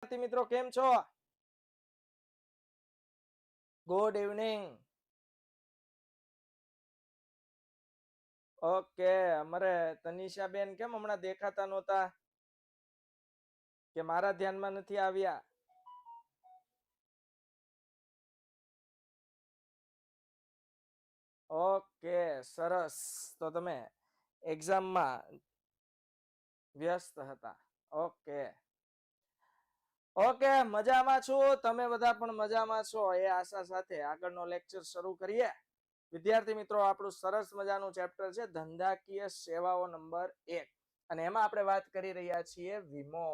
મિત્રો કેમ છો? Good evening. ઓકે, અમારે તનિષા બેન કેમ હમણાં દેખાતા નહોતા કે મારા ધ્યાનમાં નથી આવ્યા? ઓકે, સરસ. તો તમે એક્ઝામમાં વ્યસ્ત હતા. ઓકે ઓકે, મજામાં છું. તમે બધા પણ મજામાં છો એ આશા સાથે આગળનો લેક્ચર શરૂ કરીએ. વિદ્યાર્થી મિત્રો, આપણું સરસ મજાનું ચેપ્ટર છે ધંધાકીય સેવાઓ નંબર 1 અને એમાં આપણે વાત કરી રહ્યા છીએ વીમો.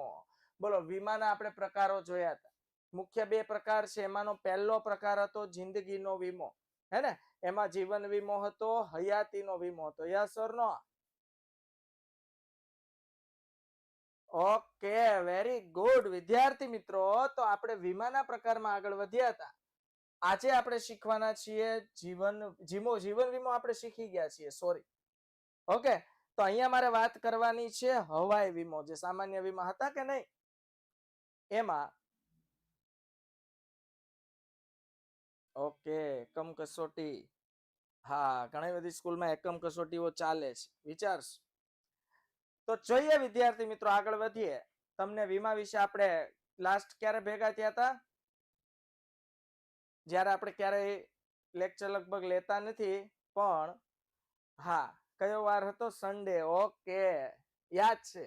બોલો, વીમાના આપણે પ્રકારો જોયા હતા. મુખ્ય બે પ્રકાર છે. એમાંનો પહેલો પ્રકાર હતો જિંદગીનો વીમો, હે ને? એમાં જીવન વીમો હતો, હયાતીનો વીમો હતો. Yes or no? Okay, very good વિદ્યાર્થી મિત્રો. તો આપણે વીમાના પ્રકારમાં આગળ વધ્યા હતા. આજે આપણે શીખવાના છીએ જીવન વીમો આપણે શીખી ગયા છીએ, સોરી. ઓકે, તો અહીંયા મારે વાત કરવાની છે હવાઈ વીમો. જે સામાન્ય વીમા હતા કે નહીં, એમાં ઓકે એકમ કસોટી. હા, ઘણી બધી સ્કૂલમાં એકમ કસોટીઓ ચાલે છે, વિચારશ. તો જોઈએ વિદ્યાર્થી મિત્રો, આગળ વધીએ. તમને વીમા વિશે આપણે લાસ્ટ ક્યારે ભેગા થયા હતા? જ્યારે આપણે ક્યારેય લેક્ચર લગભગ લેતા નથી, પણ હા, કયો વાર હતો? સન્ડે. ઓકે, યાદ છે.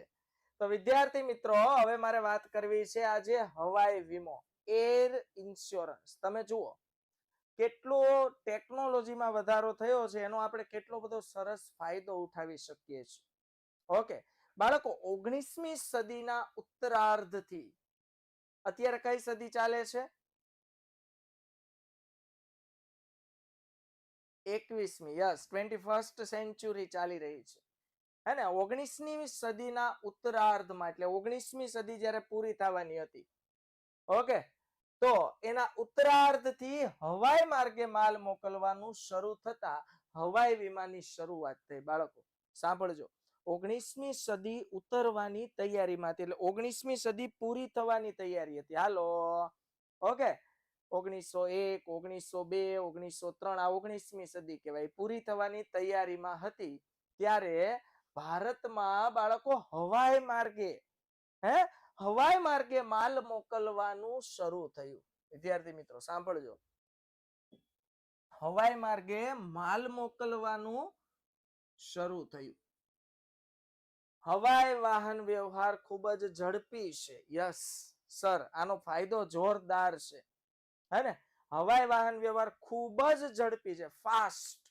તો વિદ્યાર્થી મિત્રો, હવે મારે વાત કરવી છે આજે હવાઈ વીમો, એર ઇન્સ્યોરન્સ. તમે જુઓ કેટલો ટેકનોલોજીમાં વધારો થયો છે, એનો આપણે કેટલો બધો સરસ ફાયદો ઉઠાવી શકીએ છીએ. ઓકે બાળકો, 19મી સદીના ઉત્તરાર્ધથી અત્યારે કઈ સદી ચાલે છે? 21મી. યસ, 21st સેન્ચુરી ચાલી રહી છે, હે ને? 19મી સદીના ઉત્તરાર્ધમાં, એટલે 19મી સદી જ્યારે પૂરી થવાની હતી, ઓકે, તો એના ઉત્તરાર્ધથી હવાઈ માર્ગે માલ મોકલવાનું શરૂ થતા હવાઈ વીમાની શરૂઆત થઈ. બાળકો સાંભળજો, 19મી સદી ઉતરવાની તૈયારીમાં હતી, એટલે 19મી સદી પૂરી થવાની તૈયારી હતી. હાલો, ઓકે, 1901, 1902, 1903, આ 19મી સદી કહેવાય, પૂરી થવાની તૈયારીમાં હતી. ત્યારે ભારતમાં બાળકો હવાઈ માર્ગે, હવાઈ માર્ગે માલ મોકલવાનું શરૂ થયું. વિદ્યાર્થી મિત્રો સાંભળજો, હવાઈ માર્ગે માલ મોકલવાનું શરૂ થયું. હવાઈ વાહન વ્યવહાર ખૂબ જ ઝડપી છે. યસ સર, આનો ફાયદો જોરદાર છે, હે ને? હવાઈ વાહન વ્યવહાર ખૂબ જ ઝડપી છે, ફાસ્ટ.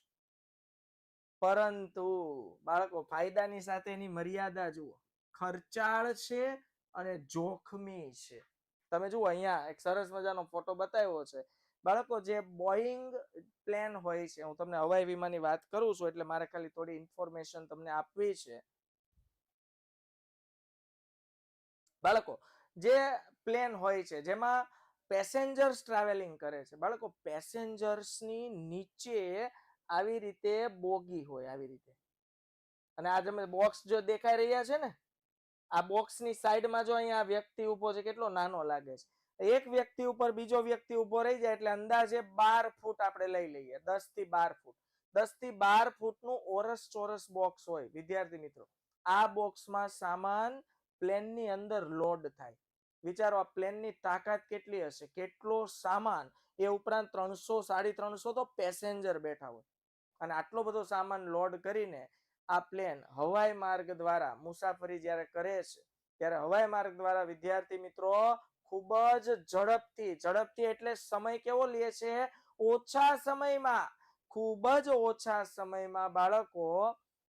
પરંતુ બાળકો, ફાયદાની સાથે એની મર્યાદા જુઓ. ખર્ચાળ છે અને જોખમી છે. તમે જુઓ, અહીંયા એક સરસ મજાનો ફોટો બતાવ્યો છે. બાળકો, જે બોઈંગ પ્લેન હોય છે, હું તમને હવાઈ વીમાની વાત કરું છું એટલે મારે ખાલી થોડી ઇન્ફોર્મેશન તમને આપવી છે. બાળકો, જે પ્લેન હોય છે જેમાં પેસેન્જર્સ ટ્રાવેલિંગ કરે છે, બાળકો, પેસેન્જર્સની નીચે આવી રીતે બોગી હોય, આવી રીતે. અને આ તમે બોક્સ જો દેખાઈ રહ્યા છે ને, આ બોક્સની સાઈડમાં જો અહીંયા વ્યક્તિ ઉભો છે, કેટલો નાનો લાગે છે. એક વ્યક્તિ ઉપર બીજો વ્યક્તિ ઉભો રહી જાય એટલે અંદાજે 12 ફૂટ આપણે લઈ લઈએ, 10 થી 12 ફૂટ. 10 થી 12 ફૂટનું ઓરસ ચોરસ બોક્સ હોય. વિદ્યાર્થી મિત્રો, આ બોક્સમાં સામાન પ્લેનની અંદર લોડ થાય. વિચારો, આ પ્લેનની તાકાત કેટલી હશે, કેટલો સામાન. એ ઉપરાંત 300 350 તો પેસેન્જર બેઠા હોય, અને આટલો બધો સામાન લોડ કરીને આ પ્લેન હવાઈ માર્ગ દ્વારા મુસાફરી જ્યારે કરે છે, ત્યારે હવાઈ માર્ગ દ્વારા વિદ્યાર્થી મિત્રો ખૂબ જ ઝડપથી એટલે સમય કેવો લે છે? ઓછા સમયમાં, ખૂબ જ ઓછા સમયમાં બાળકો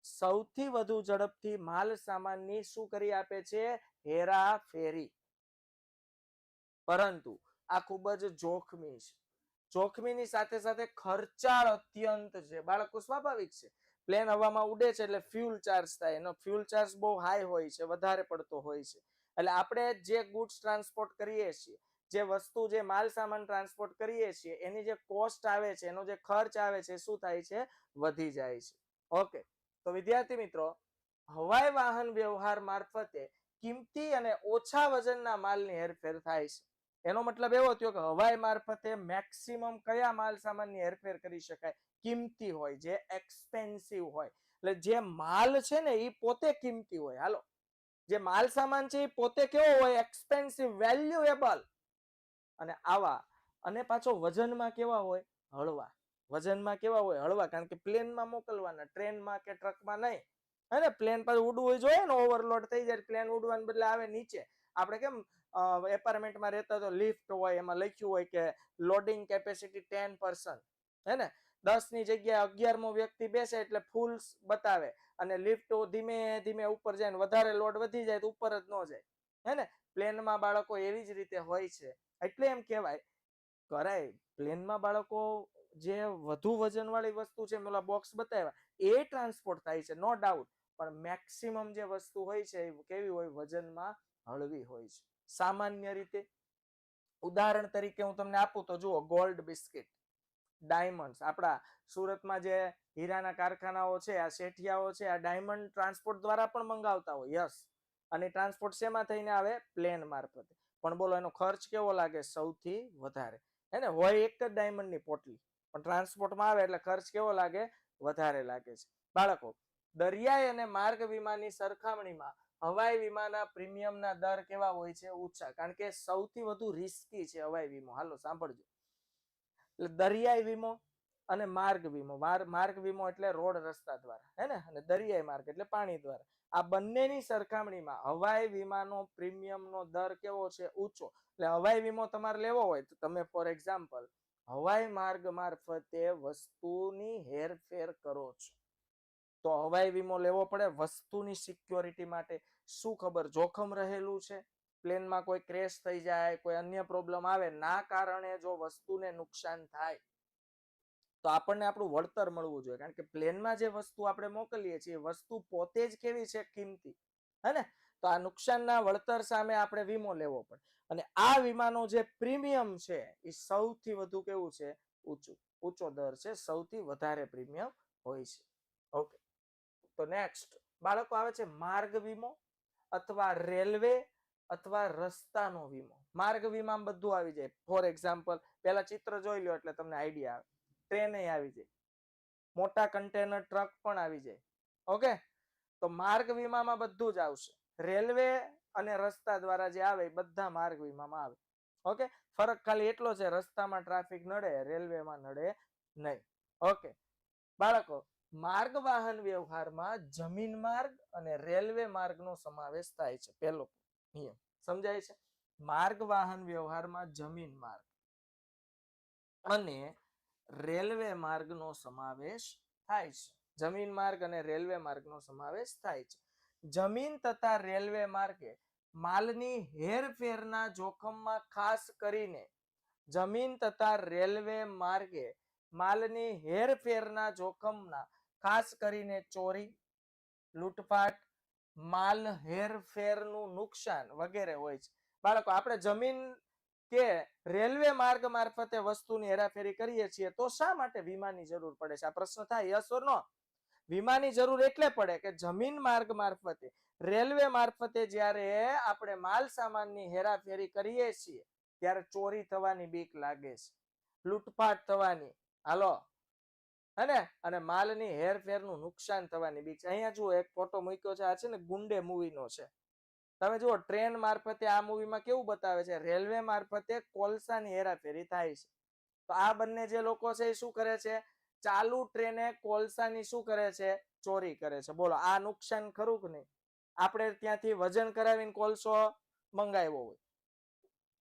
સૌથી વધુ ઝડપથી માલ સામાનની શું કરી આપે છે? હેરાફેરી. પરંતુ આ ખૂબ જ જોખમી છે. જોખમીની સાથે સાથે ખર્ચાળ અત્યંત છે. બાળકો, સ્વાભાવિક છે, પ્લેન હવામાં ઉડે છે એટલે ફ્યુલ ચાર્જ થાય. એનો ફ્યુલ ચાર્જ બહુ હાઈ હોય છે, વધારે પડતો હોય છે. એટલે આપણે જે ગુડ્સ ટ્રાન્સપોર્ટ કરીએ છીએ, જે વસ્તુ, જે માલ સામાન ટ્રાન્સપોર્ટ કરીએ છીએ, એની જે કોસ્ટ આવે છે, એનો જે ખર્ચ આવે છે, શું થાય છે? વધી જાય છે. ઓકે, તો વિદ્યાર્થી મિત્રો, હવાઈ વાહન વ્યવહાર મારફતે કિંમતી અને ઓછા વજનના માલની હેરફેર થાય છે. એનો મતલબ એવો થયો કે હવાઈ મારફતે મેક્સિમમ કયા માલ સામાનની હેરફેર કરી શકાય? કિંમતી હોય, જે એક્સપેન્સિવ હોય. એટલે જે માલ છે ને એ પોતે કિંમતી હોય. હાલો, જે માલ સામાન છે એ પોતે કેવો હોય? Expensive, valuable. અને આવા, અને પાછો વજનમાં કેવા હોય? હળવા. વજનમાં કેવા હોય? હળવા. કારણ કે પ્લેનમાં મોકલવાના, ટ્રેનમાં કે ટ્રકમાં નહીં. હે ને? પ્લેન પાછું ઉડવું જોઈએ ને, ઓવરલોડ થઈ જાય પ્લેન ઉડવાને બદલે આવે નીચે. આપણે કેમ એપાર્ટમેન્ટમાં રહેતા તો લિફ્ટ હોય, એમાં લખ્યું હોય કે લોડિંગ કેપેસિટી 10%. હે ને? 10 ની જગ્યાએ 11મો વ્યક્તિ બેસે એટલે ફૂલ બતાવે, અને લિફ્ટ ધીમે ધીમે ઉપર જાય ને વધારે લોડ વધી જાય તો ઉપર જ ન જાય. હે ને? પ્લેનમાં બાળકો એવી જ રીતે હોય છે. એટલે એમ કહેવાય કરાય પ્લેનમાં બાળકો જે વધુ વજન વાળી વસ્તુ છે, મેલા બોક્સ બતાવ્યા, એ ટ્રાન્સપોર્ટ થાય છે, નો ડાઉટ. પણ મેક્સિમમ જે વસ્તુ હોય છે એ કેવી હોય? વજનમાં હળવી હોય છે. સામાન્ય રીતે ઉદાહરણ તરીકે હું તમને આપું તો જુઓ, ગોલ્ડ બિસ્કિટ, ડાયમંડ. આપણા સુરતમાં જે હીરાના કારખાનાઓ છે, આ શેઠિયાઓ છે, આ ડાયમંડ ટ્રાન્સપોર્ટ દ્વારા પણ મંગાવતા હોય. યસ. અને ટ્રાન્સપોર્ટ શેમાં થઈને આવે? પ્લેન મારફતે. પણ બોલો એનો ખર્ચ કેવો લાગે? સૌથી વધારે. હે ને? હોય એક જ ડાયમંડની પોટલી, પણ ટ્રાન્સપોર્ટમાં આવે એટલે ખર્ચ કેવો લાગે? વધારે લાગે છે. બાળકો, દરિયાઈ અને માર્ગ વીમાની સરખામણીમાં હવાઈ વીમાના પ્રીમિયમના દર કેવા હોય છે? ઊંચા. કારણ કે સૌથી વધુ રિસ્કી છે હવાઈ વીમો. હાલો સાંભળજો. એટલે દરિયાઈ વીમો અને માર્ગ વીમો. માર્ગ વીમો એટલે રોડ રસ્તા દ્વારા, હે ને? અને દરિયાઈ માર્ગ એટલે પાણી દ્વારા. આ બંનેની સરખામણીમાં હવાઈ વીમાનો પ્રીમિયમનો દર કેવો છે? ઊંચો. એટલે હવાઈ વીમો તમારે લેવો હોય તો તમે ફોર એક્ઝામ્પલ હવાઈ માર્ગ મારફતે વસ્તુની હેરફેર કરો છો તો હવાઈ વીમો લેવો પડે વસ્તુની સિક્યોરિટી માટે. શું ખબર જોખમ રહેલું છે, પ્લેનમાં કોઈ ક્રેશ થઈ જાય, કોઈ અન્ય પ્રોબ્લેમ આવે, ના કારણે જો વસ્તુને નુકસાન થાય તો આપણને આપણું વળતર મળવું જોઈએ. કારણ કે પ્લેનમાં જે વસ્તુ આપણે મોકલીએ છીએ વસ્તુ પોતે જ કેવી છે? કિંમતી. હે ને? તો આ નુકસાનના વળતર સામે આપણે વીમો લેવો પડે. અને આ વીમાનો જે પ્રીમિયમ છે એ સૌથી વધુ કેવું છે? ઊંચો દર છે, સૌથી વધારે પ્રીમિયમ હોય છે. ઓકે, તો નેક્સ્ટ બાળકો આવે છે માર્ગ વીમો અથવા રેલવે અથવા રસ્તાનો વીમો. માર્ગ વીમામાં બધું આવી જાય. ફોર એક્ઝામ્પલ પેલા ચિત્ર જોઈ લો એટલે તમને આઈડિયા આવે. ટ્રેન આવી જાય, મોટા કન્ટેનર ટ્રક પણ આવી જાય. ઓકે, તો માર્ગ વીમામાં બધું જ આવશે. રેલવે અને રસ્તા દ્વારા જે આવે બધા માર્ગ વીમામાં આવે. ઓકે, ફરક ખાલી એટલો છે, રસ્તામાં ટ્રાફિક નડે, રેલવેમાં નડે નહીં. ઓકે બાળકો, માર્ગ વાહન વ્યવહારમાં જમીન માર્ગ અને રેલવે માર્ગનો સમાવેશ થાય છે. પહેલો નિયમ સમજાય છે? માર્ગ વાહન વ્યવહારમાં જમીન માર્ગ અને રેલવે માર્ગનો સમાવેશ થાય છે. જમીન માર્ગ અને રેલવે માર્ગનો સમાવેશ થાય છે. જમીન તથા રેલવે માર્ગે માલની હેરફેરના જોખમમાં ખાસ કરીને જમીન તથા રેલવે માર્ગે માલની હેરફેરના જોખમના ખાસ કરીને ચોરી, લૂંટફાટ, માલ હેરફેરનું નુકસાન વગેરે હોય છે. બાળકો, આપણે જમીન કે રેલવે માર્ગ મારફતે વસ્તુની હેરાફેરી કરીએ છીએ તો શા માટે વીમાની જરૂર પડે છે? આ પ્રશ્ન થાય. યસ ઓર નો? વીમાની જરૂર એટલે પડે કે જમીન માર્ગ મારફતે, રેલવે મારફતે જ્યારે આપણે માલ સામાનની હેરાફેરી કરીએ છીએ ત્યારે ચોરી થવાની બીક લાગે છે, લૂંટફાટ થવાની, હાલો, હે અને માલની હેરફેરનું નુકસાન થવાની બીક છે. અહીંયા જુઓ એક ફોટો મૂક્યો છે, આ છે ને ગુંડે મૂવીનો છે. તમે જુઓ ટ્રેન મારફતે આ મૂવીમાં કેવું બતાવે છે? રેલવે મારફતે કોલસાની હેરાફેરી થાય છે. તો આ બંને જે લોકો છે એ શું કરે છે? ચાલુ ટ્રેને કોલસાની શું કરે છે? ચોરી કરે છે. બોલો, આ નુકસાન ખરું કે નહીં? આપણે ત્યાંથી વજન કરાવીને કોલસો મંગાવ્યો હોય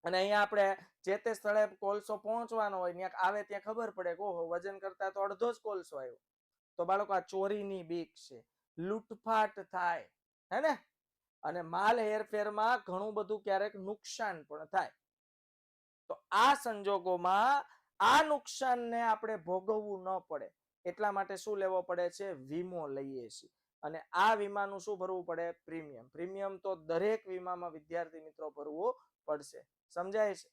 અને અહીંયા આપણે જે તે સ્થળે કોલસો પહોંચવાનો હોય, ત્યાં આવે ત્યાં ખબર પડે કે ઓહો, વજન કરતા તો અડધો જ કોલસો આવ્યો. તો બાળકો, આ ચોરીની બીક છે, લૂંટફાટ થાય, હે ને? અને માલ હેરફેરમાં ઘણું બધું ક્યારેક નુકસાન પણ થાય. તો આ સંજોગોમાં આ નુકસાનને આપણે ભોગવવું ન પડે એટલા માટે શું લેવો પડે છે? વીમો લઈએ છીએ. અને આ વીમાનું શું ભરવું પડે? પ્રીમિયમ. પ્રીમિયમ તો દરેક વીમામાં વિદ્યાર્થી મિત્રો ભરવું પડશે. સમજાય છે?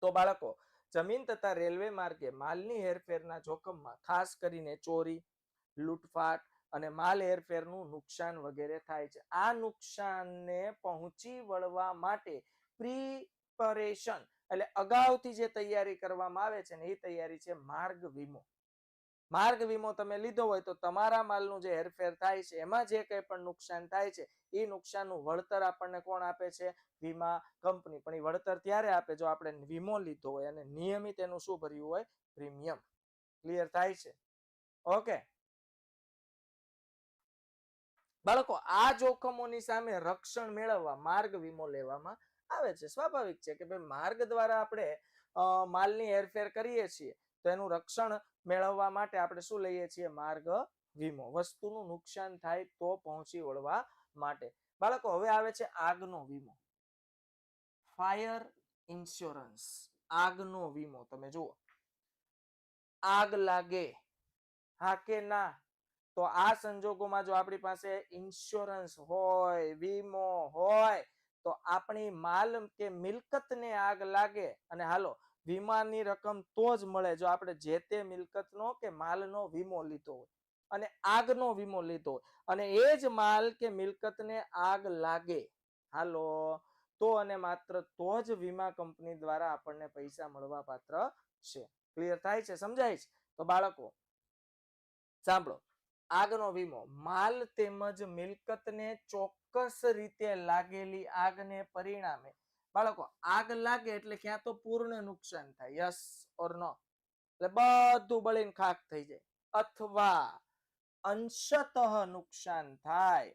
તો બાળકો, જમીન તથા રેલવે માર્ગે માલની હેરફેરના જોખમમાં ખાસ કરીને ચોરી, લૂંટફાટ, અને માલ હેરફેરનું નુકસાન વગેરે થાય છે. આ નુકસાનને પહોંચી વળવા માટે પ્રિપરેશન એટલે અગાઉથી જે તૈયારી કરવામાં આવે છે ને એ તૈયારી છે માર્ગ વીમો. માર્ગ વીમો તમે લીધો હોય તો તમારા માલનું જે હેરફેર થાય છે એમાં જે કંઈ પણ નુકસાન થાય છે એ નુકસાનનું વળતર આપણને કોણ આપે છે? વીમા કંપની. પણ એ વળતર ત્યારે આપે જો આપણે વીમો લીધો હોય અને નિયમિત એનું શું ભર્યું હોય? પ્રીમિયમ. ક્લિયર થાય છે? ઓકે બાળકો, આ જોખમોની સામે રક્ષણ મેળવવા માર્ગ વીમો લેવામાં આવે છે. સ્વાભાવિક છે કે ભાઈ માર્ગ દ્વારા આપણે માલની હેરફેર કરીએ છીએ તો એનું રક્ષણ મેળવવા માટે આપણે શું લઈએ છીએ? માર્ગ વીમો. વસ્તુનું નુકસાન થાય તો પહોંચી વળવા માટે. બાળકો, હવે આવે છે આગનો વીમો. Fire insurance. આગનો વીમો. તમે જુઓ, આગ લાગે, હા કે ના, તો આ સંજોગોમાં જો આપણી પાસે ઇન્સ્યોરન્સ હોય, વીમો હોય, તો આપણી માલ કે મિલકતને આગ લાગે અને હાલો વીમાની રકમ તો જ મળે જો આપણે જે તે મિલકતનો કે માલનો વીમો લીધો હોય અને આગનો વીમો લીધો હોય અને એ જ માલ કે મિલકતને આગ લાગે, હાલો, તો અને માત્ર તો જ વીમા કંપની દ્વારા આપણને પૈસા મળવા પાત્ર છે. ક્લિયર થાય છે? સમજાય છે? તો બાળકો સાંભળો, આગનો વીમો માલ તેમજ મિલકતને ચોક્કસ રીતે લાગેલી આગને પરિણામે, બાળકો આગ લાગે એટલે ક્યાં તો પૂર્ણ નુકસાન થાય, યસ ઓર નો, એટલે બધું બળીને ખાક થઈ જાય, અથવા અંશતઃ નુકસાન થાય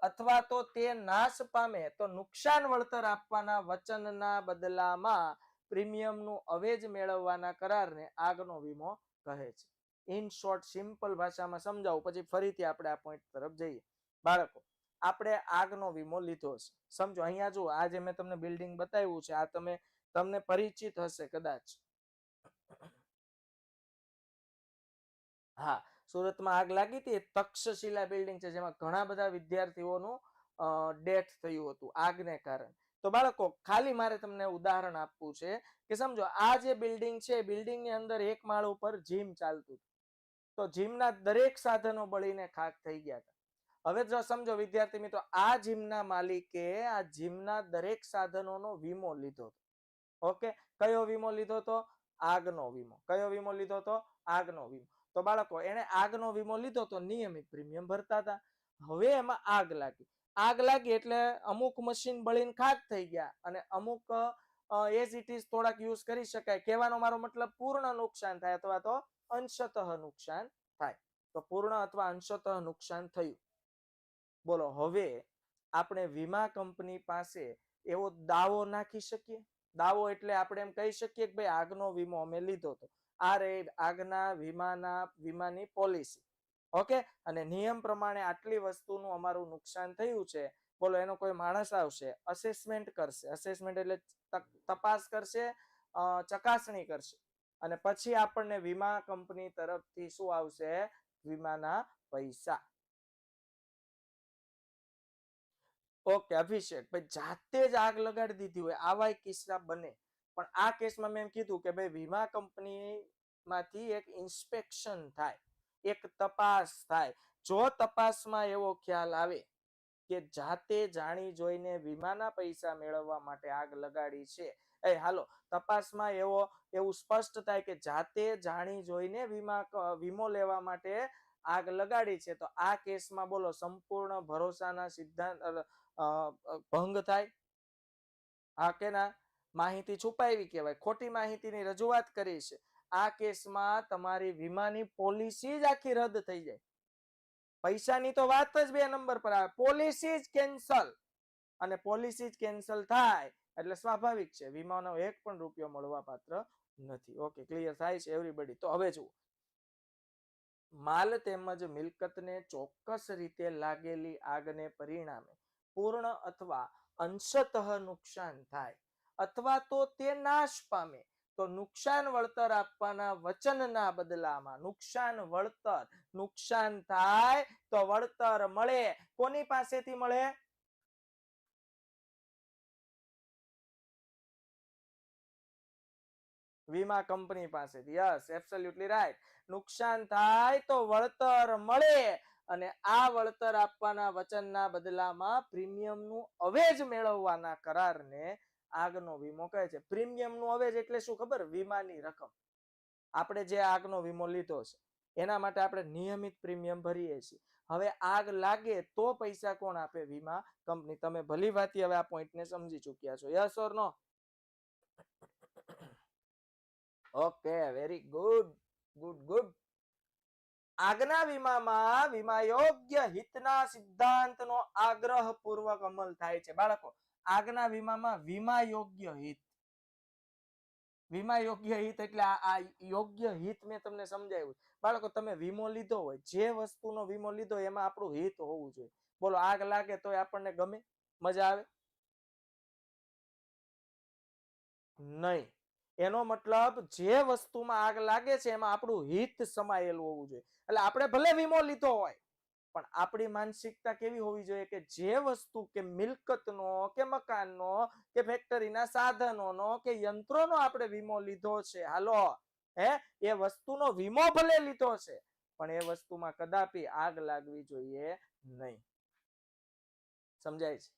અથવા તો તે નાશ પામે તો નુકસાન વળતર આપવાના વચનના બદલામાં પ્રીમિયમનું અવેજ મેળવવાના કરારને આગનો વીમો કહે છે. ઇન શોર્ટ, સિમ્પલ ભાષામાં સમજાવું પછી ફરીથી આપણે આ પોઈન્ટ તરફ જઈએ. બાળકો, આપણે આગનો વીમો લીધો છે. સમજો અહીંયા જુઓ, આ જે મેં તમને બિલ્ડિંગ બતાવ્યું છે આ તમને પરિચિત હશે કદાચ. હા, સુરતમાં આગ લાગી હતી. તક્ષશિલા બિલ્ડિંગ છે જેમાં ઘણા બધા વિદ્યાર્થીઓનું ડેથ થયું હતું આગને કારણે. તો બાળકો, ખાલી મારે તમને ઉદાહરણ આપવું છે કે સમજો આ જે બિલ્ડિંગ છે, બિલ્ડિંગની અંદર એક માળ ઉપર જીમ ચાલતું, તો જીમના દરેક સાધનો બળીને ખાક થઈ ગયા હતા. હવે જો સમજો વિદ્યાર્થી મિત્રો, આ જીમના માલિકે આ જીમના દરેક સાધનોનો વીમો લીધો. ઓકે, કયો વીમો લીધો તો? આગનો વીમો. કયો વીમો લીધો તો? આગનો વીમો. તો બાળકો, એને આગનો વીમો લીધો તો નિયમિત પ્રીમિયમ ભરતા હતા. હવે એમાં આગ લાગી. આગ લાગી એટલે અમુક મશીન બળીને ખાક થઈ ગયા અને અમુક એઝ ઇટ ઇઝ થોડાક યુઝ કરી શકાય. કહેવાનો મારો મતલબ પૂર્ણ નુકસાન થાય અથવા તો અંશતઃ નુકસાન થાય. તો પૂર્ણ અથવા અંશતઃ નુકસાન થયું. બોલો, હવે આપણે વીમા કંપની પાસે એવો દાવો નાખી શકીએ? દાવો એટલે આપણે એમ કહી શકીએ કે ભાઈ આગનો વીમો અમે લીધો હતો, આ રે આગના વીમાની પોલિસી. ઓકે, અને નિયમ પ્રમાણે આટલી વસ્તુનું અમારું નુકસાન થયું છે. બોલો, એનો કોઈ માણસ આવશે, અસેસમેન્ટ કરશે. અસેસમેન્ટ એટલે તપાસ કરશે, ચકાસણી કરશે અને પછી આપણને વીમા કંપની તરફથી શું આવશે? વીમાના પૈસા. ઓકે અભિષેક ભાઈ, જાતે જ આગ લગાડી દીધી હોય આવા કિસ્સા બને, પણ આ કેસમાં મેં કીધું કે ભાઈ વીમા કંપનીમાંથી એક ઇન્સ્પેક્શન થાય, એક તપાસ થાય. જો તપાસમાં એવો ખ્યાલ આવે કે જાતે જાણી જોઈને વીમાના પૈસા મેળવવા માટે આગ લગાડી છે, હાલો તપાસમાં એવું સ્પષ્ટ થાય કે જાતે જાણી જોઈને વીમો લેવા માટે આગ લગાડી છે, તો આ કેસમાં બોલો સંપૂર્ણ ભરોસાના સિદ્ધાંત ભંગ થાય? હા કે ના? માહિતી છુપાવી કહેવાય, ખોટી માહિતીની રજૂઆત કરી છે. આ કેસમાં તમારી વીમાની પોલિસી જ આખી રદ થઈ જાય. પૈસાની તો વાત જ 2 નંબર પર આવે, પોલિસી જ કેન્સલ. અને પોલિસી જ કેન્સલ થાય એટલે સ્વાભાવિક છે વીમાનો 1 પણ રૂપિયો મળવા પાત્ર નથી. ઓકે, ક્લિયર થાય છે એવરીબડી? તો હવે જુઓ, માલ તેમજ મિલકતને ચોક્કસ રીતે લાગેલી આગને પરિણામે પૂર્ણ અથવા અંશતઃ નુકસાન થાય અથવા તો તે નાશ પામે તો નુકસાન વળતર આપવાના વચનના બદલામાં નુકસાન થાય તો વળતર મળે. કોની પાસેથી મળે? વીમા કંપની પાસેથી. Yes, absolutely right. નુકસાન થાય તો વળતર મળે અને આ વળતર આપવાના વચનના બદલામાં પ્રીમિયમનું અવેજ મેળવવાના કરારને આગનો વીમો કહે છે. પ્રીમિયમનું અવેજ એટલે શું ખબર? વીમાની રકમ. આપણે જે આગનો વીમો લીધો છે એના માટે આપણે નિયમિત પ્રીમિયમ ભરીએ છીએ. હવે આગ લાગે તો પૈસા કોણ આપે? વીમા કંપની. તમે ભલી વાતી હવે આ પોઈન્ટને સમજી ચૂક્યા છો. Yes or no? Okay, very good, good, good. આગના વીમામાં વીમા યોગ્ય હિતના સિદ્ધાંતનો આગ્રહપૂર્વક અમલ થાય છે. બાળકો, આગના વીમામાં વીમા યોગ્ય હિત. વીમા યોગ્ય હિત એટલે આ યોગ્ય હિત મેં તમને સમજાવ્યું. બાળકો, તમે વીમો લીધો હોય, જે વસ્તુનો વીમો લીધો એમાં આપણું હિત હોવું જોઈએ. બોલો, આગ લાગે તો આપણને ગમે? મજા આવે? નહીં. એનો મતલબ જે વસ્તુમાં આગ લાગે છે એમાં આપણું હિત સમાયેલું હોવું જોઈએ. એટલે આપણે ભલે વીમો લીધો હોય પણ આપણી માનસિકતા કેવી હોવી જોઈએ કે જે વસ્તુ કે મિલકતનો કે મકાનનો કે ફેક્ટરીના સાધનોનો કે યંત્રોનો આપણે વીમો લીધો છે, હાલો, એ વસ્તુનો વીમો ભલે લીધો છે પણ એ વસ્તુમાં કદાપી આગ લાગવી જોઈએ નહીં. સમજાય છે?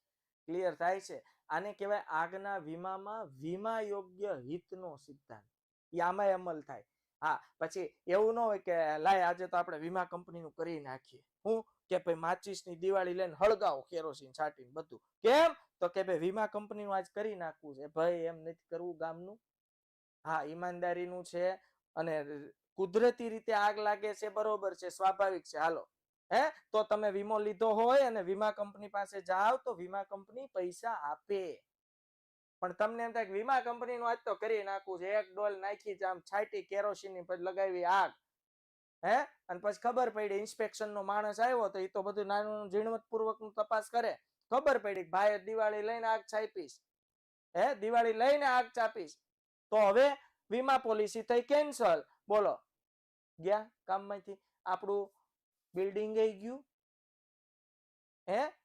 ક્લિયર થાય છે? આને કહેવાય આગના વીમામાં વીમા યોગ્ય હિતનો સિદ્ધાંત. એ આમાં અમલ થાય. હા, પછી એવું ન હોય કે લાય આજે તો આપણે વીમા કંપનીનું કરી નાખીએ. હું કે ભાઈ માચીસની દિવાળી લઈને હળગાવો કેરોસીન છાંટીને બધું. કેમ? તો કે ભાઈ વીમા કંપનીનું આજ કરી નાખવું છે. ભાઈ એમ નથી કરવું ગામનું. હા, ઈમાનદારીનું છે અને કુદરતી રીતે આગ લાગે છે, બરોબર છે, સ્વાભાવિક છે. હાલો, તો તમે વીમો લીધો હોય અને વીમા કંપની પાસે જાઓ તો વીમા કંપની પૈસા આપે. પણ તમને એમ થાય કે વીમા કંપનીનું આજ તો કરી નાખવું છે, એક ડોલ નાખી આમ છાંટી કેરોસીન પછી લગાવી આગ, અને પછી ખબર પડી ઇન્સ્પેક્શન નો માણસ આવ્યો તો એ તો બધું નાનું ઝીણવટપૂર્વક નું તપાસ કરે. ખબર પડી ભાઈ દિવાળી લઈને આગ છાપીશ, દિવાળી લઈને આગ ચાપીશ, તો હવે વીમા પોલિસી થઈ કેન્સલ. બોલો, ગયા કામમાંથી, આપણું બિલ્ડિંગ ગયું,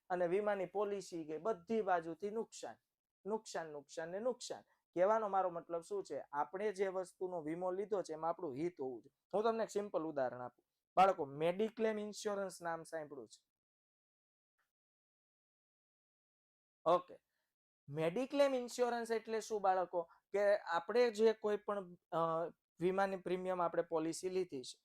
અને વીમાની પોલિસી ગઈ, બધી બાજુથી નુકસાન, નુકસાન, નુકસાન ને નુકસાન. કહેવાનો મારો મતલબ શું છે? આપણે જે વસ્તુનો વીમો લીધો છે એમાં આપણું હિત હોવું જોઈએ. હું તમને એક સિમ્પલ ઉદાહરણ આપું. બાળકો, મેડિક્લેમ ઇન્સ્યોરન્સ નામ સાંભળ્યું છે? ઓકે, મેડિક્લેમ ઇન્સ્યોરન્સ એટલે શું બાળકો? કે આપણે જે કોઈ પણ વીમાની પ્રીમિયમ આપણે પોલિસી લીધી છે,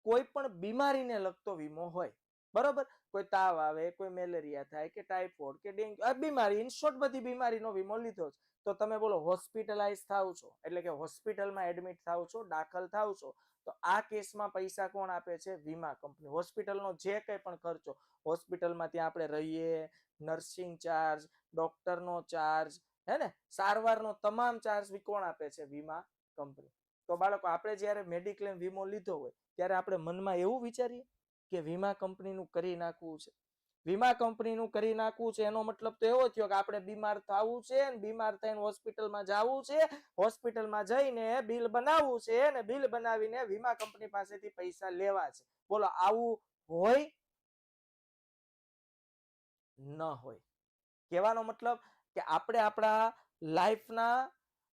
કોઈ પણ બીમારીને લગતો વીમો હોય, બરોબર? કોઈ તાવ આવે, કોઈ મેલેરિયા થાય કે ટાઇફોઇડ કે ડેન્ગ્યુ, આ બીમારી, ઇન શોર્ટ બધી બીમારીનો વીમો લીધો છે. તો તમે બોલો હોસ્પિટલાઇઝ થાવ છો, એટલે કે હોસ્પિટલમાં એડમિટ થાવ છો, દાખલ થાવ છો, તો આ કેસમાં પૈસા કોણ આપે છે? વીમા કંપની. હોસ્પિટલનો જે કંઈ પણ ખર્ચો, હોસ્પિટલમાં ત્યાં આપણે રહીએ, નર્સિંગ ચાર્જ, ડોક્ટરનો ચાર્જ, સારવારનો તમામ ચાર્જ કોણ આપે છે? વીમા કંપની. તો બાળકો, આપણે જ્યારે મેડિક્લેમ વીમો લીધો હોય ત્યારે આપણે મનમાં એવું વિચારીએ કે વીમા કંપનીનું કરી નાખવું છે. વીમા કંપનીનું કરી નાખવું છે એનો મતલબ તો એવો થયો કે આપણે બીમાર થવું છે, બીમાર થઈને હોસ્પિટલમાં જવું છે, હોસ્પિટલમાં જઈને બિલ બનાવવું છે, અને બિલ બનાવીને વીમા કંપની પાસેથી પૈસા લેવા છે. બોલો, આવું હોય? ન હોય. કહેવાનો મતલબ કે આપણે આપણા લાઈફના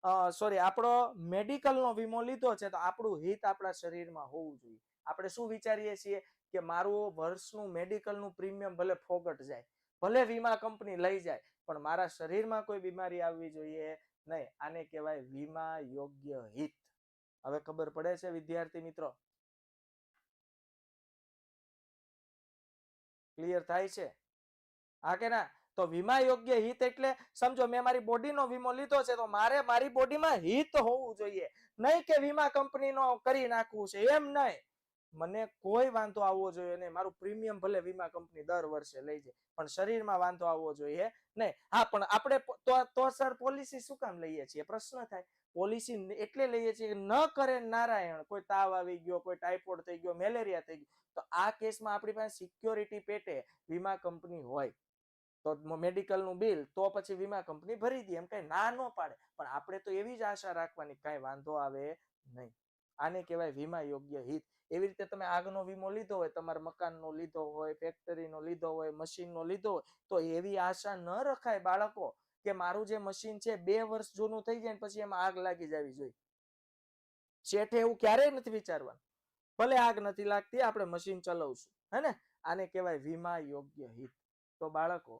આપણો મેડિકલનો વીમો લીધો છે તો આપણું હિત આપણા શરીરમાં હોવું જોઈએ. આપણે શું વિચારીએ છીએ કે મારું વર્ષનું મેડિકલનું પ્રીમિયમ ભલે ફોગટ જાય, ભલે વીમા કંપની લઈ જાય, પણ મારા શરીરમાં કોઈ બીમારી આવવી જોઈએ નહીં. આને કહેવાય વીમા યોગ્ય હિત. હવે ખબર પડે છે વિદ્યાર્થી મિત્રો? ક્લિયર થાય છે? હા કે ના? તો વીમા યોગ્ય હિત એટલે સમજો, મેં મારી બોડીનો વીમો લીધો છે તો મારે મારી બોડીમાં હિત હોવું જોઈએ, નહીં કે વીમા કંપનીનો કરી નાખવું છે, એમ નહીં. મને કોઈ વાંધો આવવો જોઈએ નહીં. મારું પ્રીમિયમ ભલે વીમા કંપની દર વર્ષે લઈ જાય, પણ શરીરમાં વાંધો આવવો જોઈએ નહીં. હા, પણ આપણે તો સર પોલિસી શું કામ લઈએ છીએ? પ્રશ્ન થાય. પોલિસી એટલે લઈએ છીએ કે ન કરે નારાયણ, કોઈ તાવ આવી ગયો, કોઈ ટાઇફોઇડ થઈ ગયો, મેલેરિયા થઈ ગયો, તો આ કેસમાં આપણી પાસે સિક્યોરિટી પેટે વીમા કંપની હોય તો મેડિકલનું બિલ તો પછી વીમા કંપની ભરી દે, એમ કઈ ના ન પાડે. પણ આપણે તો એવી જ આશા રાખવાની કઈ વાંધો આવે નહીં. આને કહેવાય વીમા યોગ્ય હિત. એવી રીતે તમે આગનો વીમો લીધો હોય, તમારા મકાનનો લીધો હોય, ફેક્ટરીનો લીધો હોય, મશીનનો લીધો હોય, તો એવી આશા ન રખાય બાળકો કે મારું જે મશીન છે 2 વર્ષ જૂનું થઈ જાય પછી એમાં આગ લાગી જવી જોઈએ. શેઠે એવું ક્યારેય નથી વિચારવાનું. ભલે આગ નથી લાગતી, આપણે મશીન ચલાવશું, આને કહેવાય વીમા યોગ્ય હિત. તો બાળકો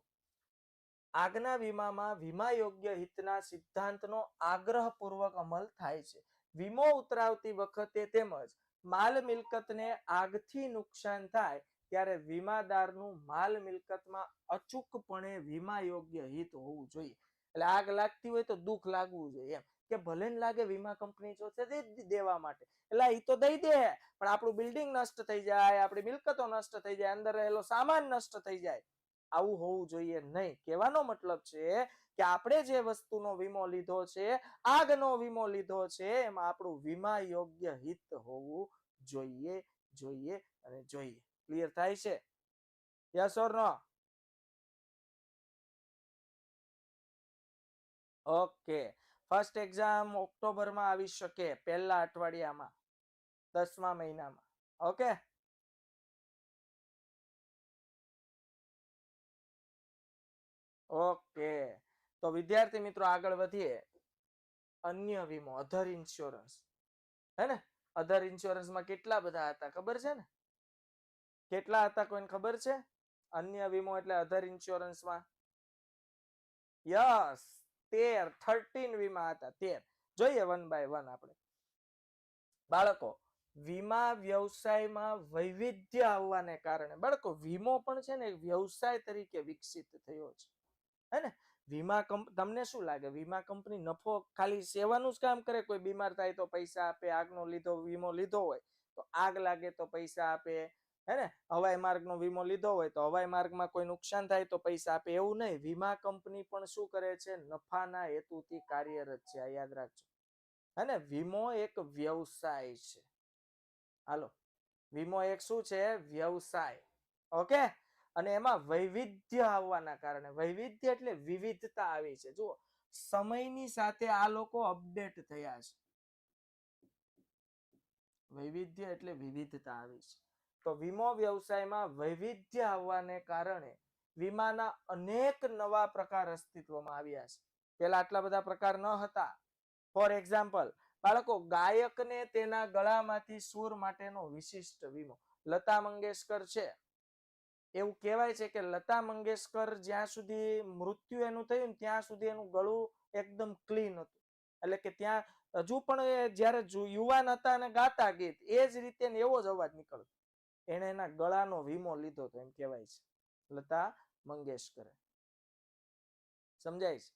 આગના વીમામાં વીમા યોગ્ય હિતના સિદ્ધાંતનો આગ્રહપૂર્વક અમલ થાય છે. વીમો ઉતરાવતી વખતે તેમજ માલ મિલકતને આગથી નુકસાન થાય ત્યારે વીમાદારનું માલ મિલકતમાં અચૂકપણે વીમા યોગ્ય હિત હોવું જોઈએ. એટલે આગ લાગતી હોય તો દુઃખ લાગવું જોઈએ એમ કે ભલે ને લાગે વીમા કંપની જો છે દેવા માટે એટલે એ તો દઈ દે પણ આપણું બિલ્ડિંગ નષ્ટ થઈ જાય, આપણી મિલકતો નષ્ટ થઈ જાય, અંદર રહેલો સામાન નષ્ટ થઈ જાય, આવું હોવું જોઈએ નહીં. કહેવાનો મતલબ છે કે આપણે જે વસ્તુનો વીમો લીધો છે, આગનો વીમો લીધો છે, એમાં આપણું વીમા યોગ્ય હિત હોવું જોઈએ જોઈએ અને જોઈએ. ક્લિયર થાય છે? Yes or no? Okay. First exam ઓક્ટોબરમાં આવી શકે, પહેલા અઠવાડિયામાં, 10મા મહિનામાં. ઓકે. ઓકે. તો વિદ્યાર્થી મિત્રો આગળ વધીએ. અન્ય વીમો, અધર ઇન્સ્યોરન્સ, હે ને? અધર ઇન્સ્યોરન્સમાં કેટલા બધા હતા ખબર છે ને? કેટલા હતા કોઈને ખબર છે? અન્ય વીમો એટલે અધર ઇન્સ્યોરન્સમાં યસ 13 વીમા હતા. 13 જોઈએ વન બાય વન આપણે. બાળકો વીમા વ્યવસાયમાં વૈવિધ્ય આવવાને કારણે બાળકો વીમો પણ છે ને વ્યવસાય તરીકે વિકસિત થયો છે, હે ને? વીમા તમને શું લાગે વીમા કંપની નફો ખાલી સેવાનું જ કામ કરે? કોઈ બીમાર થાય તો પૈસા આપે, આગનો લીધો વીમો લીધો હોય તો આગ લાગે તો પૈસા આપે, હે ને? હવાઈ માર્ગનો વીમો લીધો હોય તો હવાઈ માર્ગમાં કોઈ નુકસાન થાય તો પૈસા આપે, એવું નહીં. વીમા કંપની પણ શું કરે છે? નફાના હેતુથી કાર્યરત છે. આ યાદ રાખજો, હે ને? વીમો એક વ્યવસાય છે. હાલો, વીમો એક શું છે? વ્યવસાય. ઓકે. અને એમાં વૈવિધ્ય આવવાના કારણે, વૈવિધ્ય એટલે વિવિધતા આવી છે. જુઓ, સમયની સાથે આ લોકો અપડેટ થયા છે. વૈવિધ્ય એટલે વિવિધતા આવી છે. તો વીમો વ્યવસાયમાં વૈવિધ્ય આવવાને કારણે વીમાના અનેક નવા પ્રકાર અસ્તિત્વમાં આવ્યા છે. પેલા આટલા બધા પ્રકાર ન હતા. ફોર એક્ઝામ્પલ, બાળકો ગાયકને તેના ગળામાંથી સૂર માટેનો વિશિષ્ટ વીમો. લતા મંગેશકર છે, એવું કહેવાય છે કે લતા મંગેશકર જ્યાં સુધી મૃત્યુ એનું થયું ને ત્યાં સુધી એનું ગળું એકદમ ક્લીન હતું. એટલે કે ત્યાં હજુ પણ જ્યારે યુવાન હતા અને ગાતા ગીત એ જ રીતે એવો જ અવાજ નીકળતો. એને એના ગળાનો વીમો લીધો હતો એમ કહેવાય છે લતા મંગેશકરે. સમજાય છે?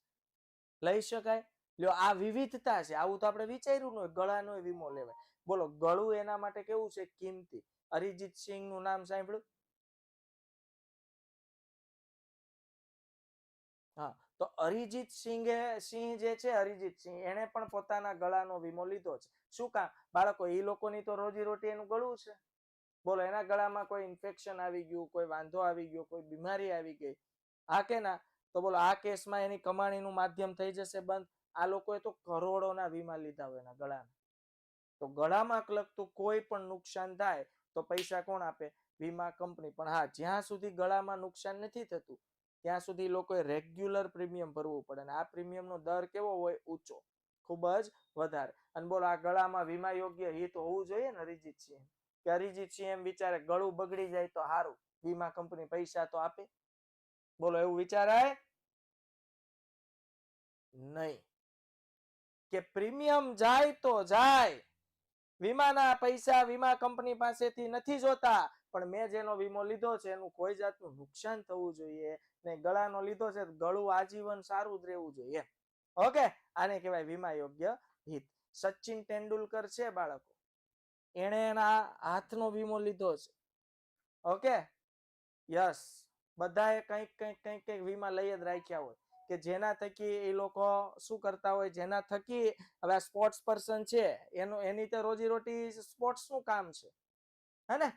લઈ શકાય. લ્યો, આ વિવિધતા છે. આવું તો આપણે વિચાર્યું ન હોય ગળાનો વીમો લેવાય. બોલો, ગળું એના માટે કેવું છે? કિંમતી. અરિજીત સિંહ નું નામ સાંભળ્યું? હા, તો અરિજીત સિંહ જે છે, અરિજીત સિંહ એને પણ પોતાના ગળાનો વીમો લીધો છે. શું કામ? બાળકો એ લોકોની તો રોજીરોટી એનું ગળું છે. બોલો, એના ગળામાં કોઈ ઇન્ફેક્શન આવી ગયું, કોઈ વાંધો આવી ગયો, કોઈ બીમારી આવી ગઈ, હા કે ના? તો બોલો આ કેસમાં એની કમાણીનું માધ્યમ થઈ જશે બંધ. આ લોકોએ તો કરોડોના વીમા લીધા હોય એના ગળાના. તો ગળામાં લગતું કોઈ પણ નુકસાન થાય તો પૈસા કોણ આપે? વીમા કંપની. પણ હા, જ્યાં સુધી ગળામાં નુકસાન નથી થતું ત્યાં સુધી લોકોએ રેગ્યુલર પ્રીમિયમ ભરવું પડે. અને આ પ્રીમિયમનો દર કેવો હોય? ઊંચો, ખૂબ જ વધારે. અને બોલો, આ ગળામાં વીમા યોગ્ય હિત હોવું જોઈએ ને અરિજીત સિંહ. કે અરિજીત સિંહ એમ વિચારે ગળું બગડી જાય તો સારું, વીમા કંપની પૈસા તો આપે? બોલો, એવું વિચારાય નહીં. કે પ્રીમિયમ જાય તો જાય, વીમાના પૈસા વીમા કંપની પાસેથી નથી જોતા, પણ મેં જેનો વીમો લીધો છે એનું કોઈ જાતનું નુકસાન થવું જોઈએ ને. ગળાનો લીધો છે ગળું આજીવન સારું જ રહેવું જોઈએ. ઓકે, આને કહેવાય વીમા યોગ્ય હિત. સચિન તેંડુલકર છે બાળકો, એને એના હાથનો વીમો લીધો છે. Okay, yes. બધાએ કંઈક કંઈક કંઈક કંઈક વીમા લઈ જ રાખ્યા હોય કે જેના થકી એ લોકો શું કરતા હોય, જેના થકી હવે આ સ્પોર્ટ્સ પર્સન છે એની તો રોજીરોટી સ્પોર્ટ્સ નું કામ છે, હે ને?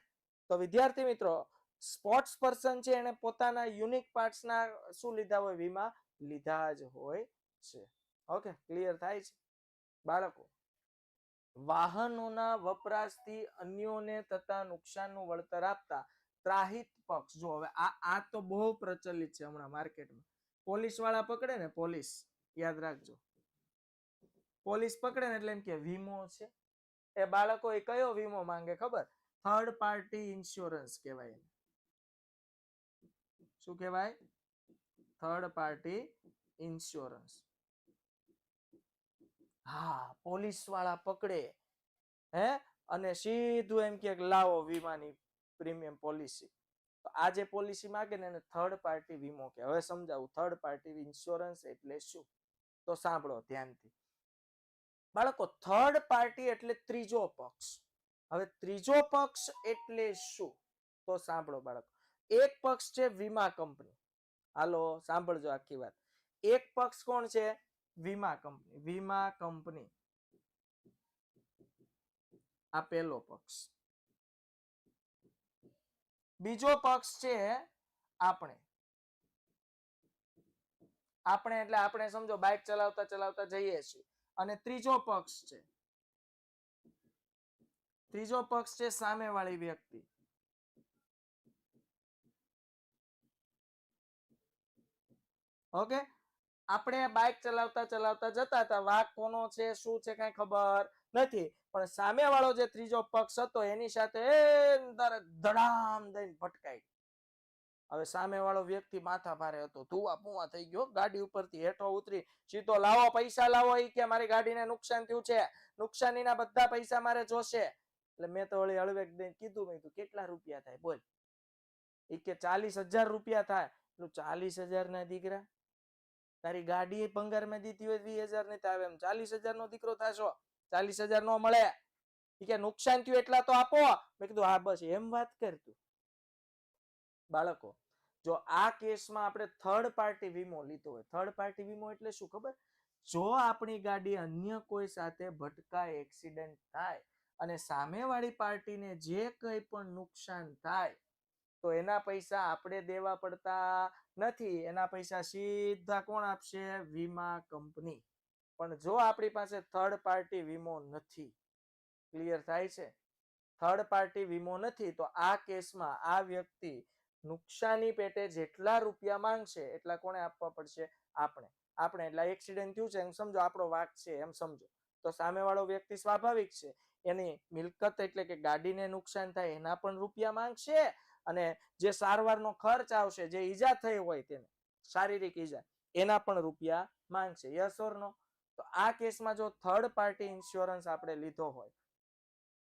તો વિદ્યાર્થી મિત્રો, સ્પોર્ટ્સ પર્સન છે એને પોતાના યુનિક પાર્ટ્સના શું લીધા હોય? વીમા લીધા જ હોય છે. ઓકે, ક્લિયર થાય છે બાળકો? વાહનોના વપરાશથી અન્યોને થતા નુકસાનનું વળતર આપતા ત્રાહિત પક્ષ. જો હવે આ તો બહુ પ્રચલિત છે હમણાં માર્કેટમાં. પોલીસ વાળા પકડે ને, પોલીસ, યાદ રાખજો, પોલીસ પકડે ને એટલે એમ કે વીમો છે. એ બાળકો એ કયો વીમો માંગે ખબર? થર્ડ પાર્ટી ઇન્સ્યોરન્સ કહેવાય. શું કહેવાય? Third party insurance. હા, પોલીસ વાળા પકડે હે અને સીધું એમ કે લાવો વીમાની પ્રીમિયમ પોલિસી. તો આ જે પોલિસી માંગે ને એને થર્ડ પાર્ટી વીમો કે. હવે સમજાવું થર્ડ પાર્ટી ઇન્સ્યોરન્સ એટલે શું? તો સાંભળો ધ્યાનથી. બાળકો, થર્ડ પાર્ટી એટલે ત્રીજો પક્ષ. હવે ત્રીજો પક્ષ એટલે શું? તો સાંભળો બાળકો. એક પક્ષ છે વીમા કંપની. હાલો સાંભળજો આખી વાત. એક પક્ષ કોણ છે? વીમા કંપની. વીમા કંપની આ પહેલો પક્ષ. બીજો પક્ષ છે આપણે. આપણે એટલે આપણે સમજો બાઇક ચલાવતા ચલાવતા જઈએ છીએ. અને ત્રીજો પક્ષ છે. ત્રીજો પક્ષ છે સામેવાળી વ્યક્તિ. ઓકે, આપણે બાઇક ચલાવતા ચલાવતા જતા હતા. વાક કોનો છે શું છે કઈ ખબર નથી, પણ સામે વાળો જે ત્રીજો પક્ષ હતો એની સાથે ધડામ દઈને ભટકાઈ. હવે સામે વાળો વ્યક્તિ માથા ભારે હતો, ધુઆ પુઆ થઈ ગયો, ગાડી ઉપરથી હેઠો ઉતરી સીધો લાવો પૈસા લાવો. ઈ કે મારી ગાડીને નુકસાન થયું છે, નુકસાનીના બધા પૈસા મારે જોશે. એટલે મેં તો વળી હળવેક દઈને કીધું, મેં કીધું કેટલા રૂપિયા થાય બોલ? ઈ કે 40,000 રૂપિયા થાય. 40,000 ના દીકરા, તારી ગાડી ભંગારમાં દીધી હોય 20,000 ની થાય, એમ 40,000 નો દીકરો થાશો? 40,000 નો મળે. ઈ કે નુકસાન થયું એટલા તો આપો. મેં કીધું હા બસ એમ વાત કરતું. બાળકો, જો આ કેસમાં આપણે થર્ડ પાર્ટી વીમો લીધો હોય. થર્ડ પાર્ટી વીમો એટલે શું ખબર? જો આપણી ગાડી અન્ય કોઈ સાથે ભટકાય, એક્સિડન્ટ થાય અને સામેવાળી પાર્ટીને જે કંઈ પણ નુકસાન થાય તો એના પૈસા આપણે દેવા પડતા નથી. એના પૈસા સીધા કોણ આપશે? વીમા કંપની. પણ જો આપણી પાસે થર્ડ પાર્ટી વીમો નથી, ક્લિયર થાય છે? થર્ડ પાર્ટી વીમો નથી તો આ કેસમાં આ વ્યક્તિ નુકસાની પેટે જેટલા રૂપિયા માંગશે એટલા કોને આપવા પડશે? આપણે. આપણે એટલે એક્સિડન્ટ થયું છે એમ સમજો, આપણો વાક છે એમ સમજો. તો સામેવાળો વ્યક્તિ સ્વાભાવિક છે એની મિલકત એટલે કે ગાડીને નુકસાન થાય એના પણ રૂપિયા માંગશે, અને જે સારવારનો ખર્ચ આવશે, જે ઈજા થઈ હોય તેને શારીરિક ઈજા, એના પણ રૂપિયા માંગશે. યસ ઓર નો? તો આ કેસમાં જો થર્ડ પાર્ટી ઇન્સ્યોરન્સ આપણે લીધો હોય,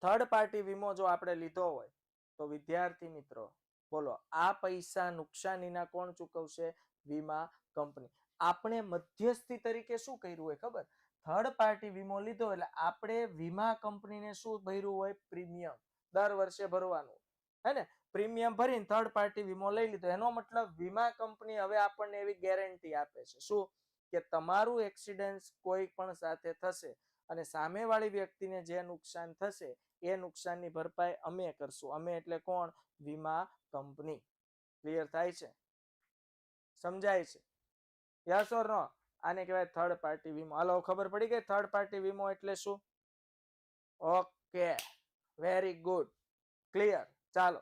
થર્ડ પાર્ટી વીમો જો આપણે લીધો હોય તો વિદ્યાર્થી મિત્રો બોલો, આ પૈસા નુકસાનીના કોણ ચૂકવશે? વીમા કંપની. આપણે મધ્યસ્થી તરીકે શું કર્યું હોય ખબર? થર્ડ પાર્ટી વીમો લીધો એટલે આપણે વીમા કંપનીને શું ભર્યું હોય? પ્રીમિયમ દર વર્ષે ભરવાનું, હે ને? પ્રીમિયમ ભરીને થર્ડ પાર્ટી વીમો લઈ લીધો. એનો મતલબ વીમા કંપની હવે આપણને એવી ગેરંટી આપે છે શું? કે તમારું એક્સિડન્ટ કોઈ પણ સાથે થશે અને સામેવાળી વ્યક્તિને જે નુકસાન થશે એ નુકસાનની ભરપાઈ અમે કરશું. અમે એટલે કોણ? વીમા કંપની. ક્લિયર થાય છે? સમજાય છે? યસ ઓર નો? આને કહેવાય થર્ડ પાર્ટી વીમો. હાલો ખબર પડી ગઈ થર્ડ પાર્ટી વીમો એટલે શું? Okay, very good, clear. ચાલો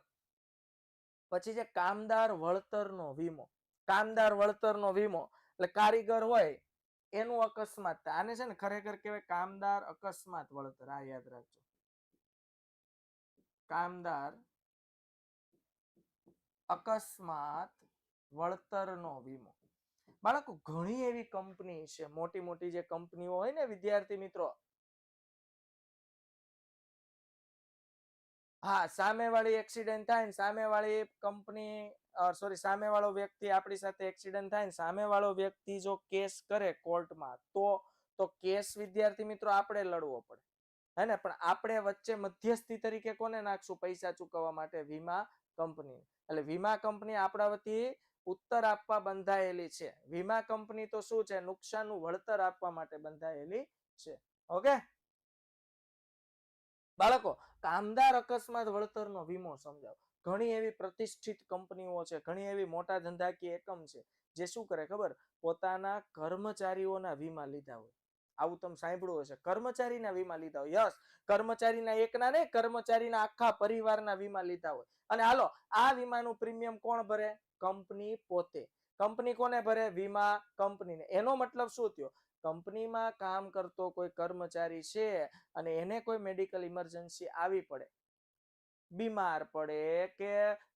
પછી છે કામદાર વળતરનો વીમો. કામદાર વળતરનો વીમો એટલે કારીગર હોય એનું અકસ્માત થાય. આને છે ને ખરેખર કહેવાય કામદાર અકસ્માત વળતર. આ યાદ રાખજો, કામદાર અકસ્માત વળતરનો વીમો. બાળકો, ઘણી એવી કંપની છે, મોટી મોટી જે કંપનીઓ હોય ને વિદ્યાર્થી મિત્રો, હા, સામેવાળી એક્સિડન્ટ થાય ને સામેવાળી કંપની સોરી સામેવાળો વ્યક્તિ આપણી સાથે એક્સિડન્ટ થાય ને સામેવાળો વ્યક્તિ જો કેસ કરે કોર્ટમાં તો કેસ વિદ્યાર્થી મિત્રો આપણે લડવો પડે, હે ને? પણ આપણે વચ્ચે મધ્યસ્થી તરીકે કોને નાખશું પૈસા ચૂકવવા માટે? વીમા કંપની. એટલે વીમા કંપની આપણા વતી ઉત્તર આપવા બંધાયેલી છે. વીમા કંપની તો શું છે? નુકસાનનું વળતર આપવા માટે બંધાયેલી છે. ઓકે બાળકો, કામદાર અકસ્માત વળતરનો વીમો સમજાવો. ઘણી એવી પ્રતિષ્ઠિત કંપનીઓ છે, ઘણી એવી મોટા ધંધાકીય એકમ છે જે શું કરે ખબર? પોતાના કર્મચારીઓના વીમા લીધા હોય. આવું તમે સાંભળ્યું હશે, કર્મચારીના વીમા લીધા હોય. યસ, કર્મચારીના એકના નહીં, કર્મચારીના આખા પરિવારના વીમા લીધા હોય. અને હાલો, આ વીમાનું પ્રીમિયમ કોણ ભરે? કંપની પોતે. કંપની કોને ભરે? વીમા કંપનીને. એનો મતલબ શું થયો? કંપનીમાં કામ કરતો કોઈ કર્મચારી છે અને એને કોઈ મેડિકલ ઇમરજન્સી આવી પડે, બીમાર પડે કે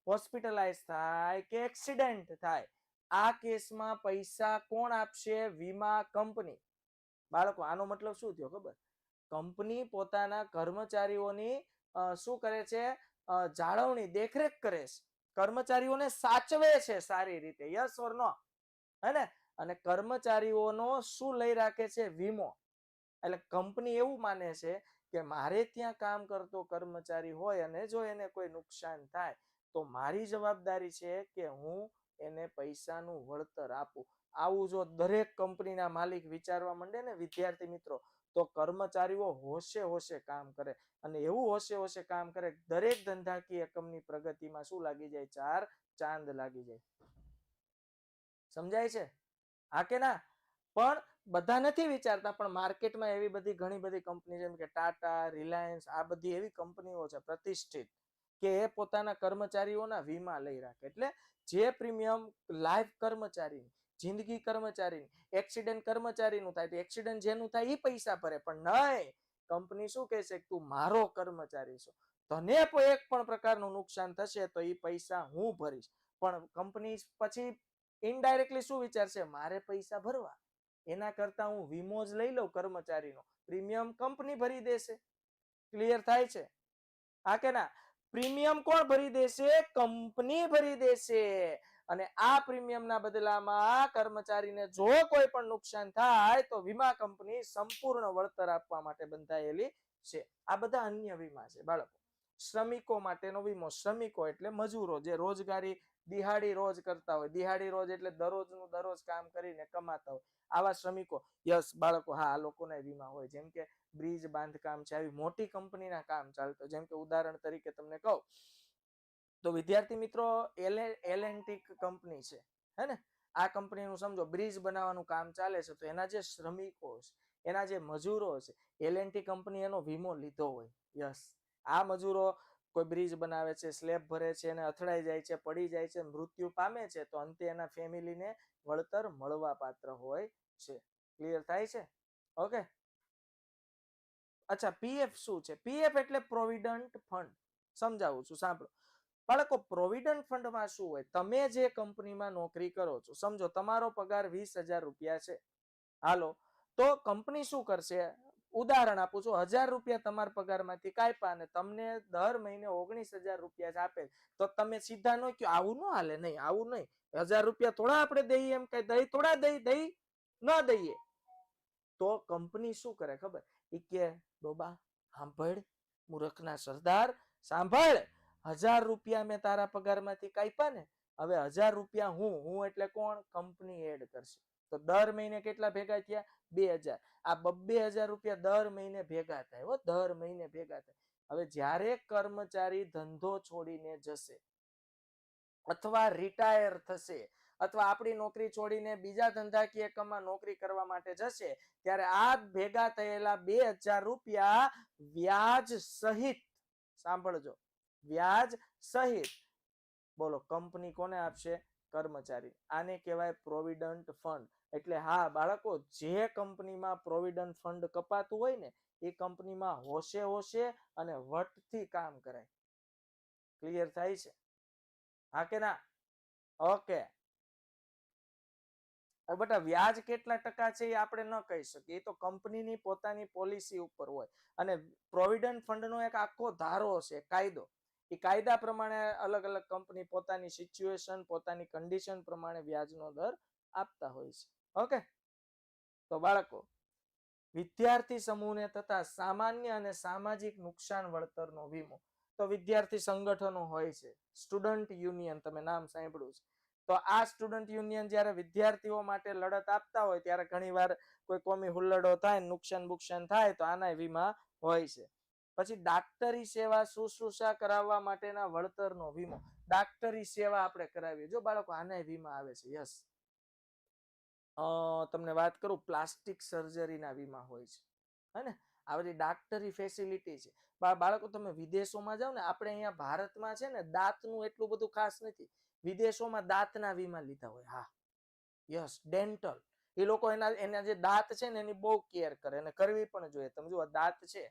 હોસ્પિટલાઇઝ થાય કે એક્સિડન્ટ થાય, આ કેસમાં પૈસા કોણ આપશે? વીમા કંપની. બાળકો આનો મતલબ શું થયો ખબર? કંપની પોતાના કર્મચારીઓની શું કરે છે? જાળવણી, દેખરેખ કરે છે, કર્મચારીઓને સાચવે છે સારી રીતે. યસ ઓર નો? હે ને? અને કર્મચારીઓનો શું લઈ રાખે છે? વીમો. એટલે કંપની એવું માને છે કે મારે ત્યાં કામ કરતો કર્મચારી હોય અને જો એને કોઈ નુકસાન થાય તો મારી જવાબદારી છે કે હું એને પૈસાનું વળતર આપું. આવું જો દરેક કંપનીના માલિક વિચારવા માંડે ને વિદ્યાર્થી મિત્રો, તો કર્મચારીઓ હોશે હોશે કામ કરે. અને એવું હોશે હોશે કામ કરે, દરેક ધંધાકીય એકમની પ્રગતિમાં શું લાગી જાય? ચાર ચાંદ લાગી જાય. સમજાય છે? હા કે ના? પણ બધા નથી વિચારતા, પણ માર્કેટમાં એવી બધી ઘણી બધી કંપની જેમ કે ટાટા, રિલાયન્સ, આ બધી એવી કંપનીઓ છે પ્રતિષ્ઠિત કે એ પોતાના કર્મચારીઓના વીમા લઈ રાખે. એટલે જે પ્રીમિયમ લાઈફ કર્મચારી, જિંદગી કર્મચારી, એક્સિડન્ટ કર્મચારીનું થાય તો એક્સિડન્ટ જેનું થાય એ પૈસા ભરે. પણ નહીં, કંપની શું કહે છે? તું મારો કર્મચારી છો, તને એક પણ પ્રકારનું નુકસાન થશે તો એ પૈસા હું ભરીશ. પણ કંપની પછી ઇનડાયરેક્ટલી શું વિચારશે? મારે પૈસા ભરવા, એના કરતા હું વીમો જ લઈ લઉં કર્મચારીનો, પ્રીમિયમ કંપની ભરી દેશે. ક્લિયર થાય છે? હા કે ના? પ્રીમિયમ કોણ ભરી દેશે? કંપની ભરી દેશે. અને આ પ્રીમિયમના બદલામાં કર્મચારીને જો કોઈ પણ નુકસાન થાય તો વીમા કંપની સંપૂર્ણ વળતર આપવા માટે બંધાયેલી છે. આ બધા અન્ય વીમા છે બાળકો. શ્રમિકો માટેનો વીમો. શ્રમિકો એટલે મજૂરો, જે રોજગારી દિહાડી રોજ કરતા હોય. દિહાડી રોજ એટલે દરરોજનું દરરોજ કામ કરીને કમાતા હોય, આવા શ્રમિકો. યસ બાળકો, હા, આ લોકોના વીમા હોય. જેમ કે બ્રિજ બાંધકામ છે, આવી મોટી કંપનીના કામ ચાલતો. જેમ કે ઉદાહરણ તરીકે તમને કહું તો વિદ્યાર્થી મિત્રો, એલેન્ટિક કંપની છે, હે ને? આ કંપનીનું સમજો બ્રિજ બનાવવાનું કામ ચાલે છે, તો એના જે શ્રમિકો છે, એના જે મજૂરો છે, એલએનટી કંપની એનો વીમો લીધો હોય. યસ, આ મજૂરો કોઈ બ્રિજ બનાવે છે, સ્લેબ ભરે છે, અને અથડાઈ જાય છે, પડી જાય છે, મૃત્યુ પામે છે, તો અંતે એના ફેમિલીને વળતર મળવા પાત્ર હોય છે. ક્લિયર થાય છે? ઓકે. અચ્છા, પીએફ શું છે? પીએફ એટલે પ્રોવિડન્ટ ફંડ. સમજાવું છું, સાંભળો બાળકો. પ્રોવિડન્ટ ફંડમાં શું હોય? તમે જે કંપનીમાં નોકરી કરો છો, સમજો તમારો પગાર 20,000 રૂપિયા છે, હાલો, તો કંપની શું કરશે? ઉદાહરણ આપું છું, 1,000 રૂપિયા તમારા પગારમાંથી કાપ્યા અને તમને દર મહિને 19,000 રૂપિયા આપે, તો તમે સીધા નો કહો આવું ન હાલે. નહીં, આવું નહીં. 1,000 રૂપિયા થોડા આપણે દઈએ? એમ કઈ દઈ થોડા દઈ ન દઈએ. તો કંપની શું કરે ખબર? એ કે ડોબા સાંભળ, મૂર્ખના સરદાર સાંભળ, 1,000 રૂપિયા મેં તારા પગારમાંથી કાપ્યા ને, હવે 1,000 રૂપિયા હું એટલે કોણ? કંપની એડ કરશે. તો દર મહિને કેટલા ભેગા થયા? 2,000. આ 2,000 રૂપિયા દર મહિને ભેગા થાય. દર મહિને ભેગા થાય. હવે જ્યારે કર્મચારી ધંધો છોડીને જશે અથવા રિટાયર થશે અથવા આપણી નોકરી છોડીને બીજા ધંધાકીય એકમમાં નોકરી કરવા માટે જશે, ત્યારે આ ભેગા થયેલા 2,000 રૂપિયા વ્યાજ સહિત, સાંભળજો, વ્યાજ સહિત, બોલો, કંપની કોને આપશે? કર્મચારી. આને કહેવાય પ્રોવિડન્ટ ફંડ. એટલે હા બાળકો, જે કંપનીમાં પ્રોવિડન્ટ ફંડ કપાતું હોય ને, એ કંપનીમાં હોશે હોશે અને વટથી કામ કરાય. ક્લિયર થાય છે? હા કે ના? ઓકે. બેટા, વ્યાજ કેટલા ટકા છે એ આપણે ન કહી શકીએ, એ તો કંપનીની પોતાની પોલિસી ઉપર હોય. અને પ્રોવિડન્ટ ફંડનો એક આખો ધારો છે, કાયદો. એ કાયદા પ્રમાણે અલગ અલગ કંપની પોતાની સિચ્યુએશન, પોતાની કન્ડિશન પ્રમાણે વ્યાજનો દર આપતા હોય છે. ઓકે. તો બાળકો, વિદ્યાર્થી સમૂહને થતા સામાન્ય અને સામાજિક નુકસાન વળતરનો વીમો. તો વિદ્યાર્થી સંગઠનો હોય છે, સ્ટુડન્ટ યુનિયન, તમે નામ સાંભળ્યું છે. તો આ સ્ટુડન્ટ યુનિયન જ્યારે વિદ્યાર્થીઓ માટે લડત આપતા હોય ત્યારે ઘણીવાર કોઈ કોમી હુલ્લડો થાય, નુકસાન બુકસાન થાય, તો આના વીમા હોય છે. પછી ડાક્ટરી સેવા શુશ્રૂષા કરાવવા માટેના વળતરનો વીમો. ડાક્ટરી સેવા આપણે કરાવીએ, જો બાળકો, આના વીમા આવે છે. યસ. તમને વાત કરું, પ્લાસ્ટિક સર્જરીના વીમા હોય છે, હે ને? આ બધી ડાક્ટરી ફેસિલિટી છે. બાળકો, તમે વિદેશોમાં જાઓ ને, આપણે અહીંયા ભારતમાં છે ને દાંતનું એટલું બધું ખાસ નથી. વિદેશોમાં દાંતના વીમા લીધા હોય. હા, યસ, ડેન્ટલ. એ લોકો એના જે દાંત છે ને એની બહુ કેર કરે, અને કરવી પણ જોઈએ. તમે જુઓ, દાંત છે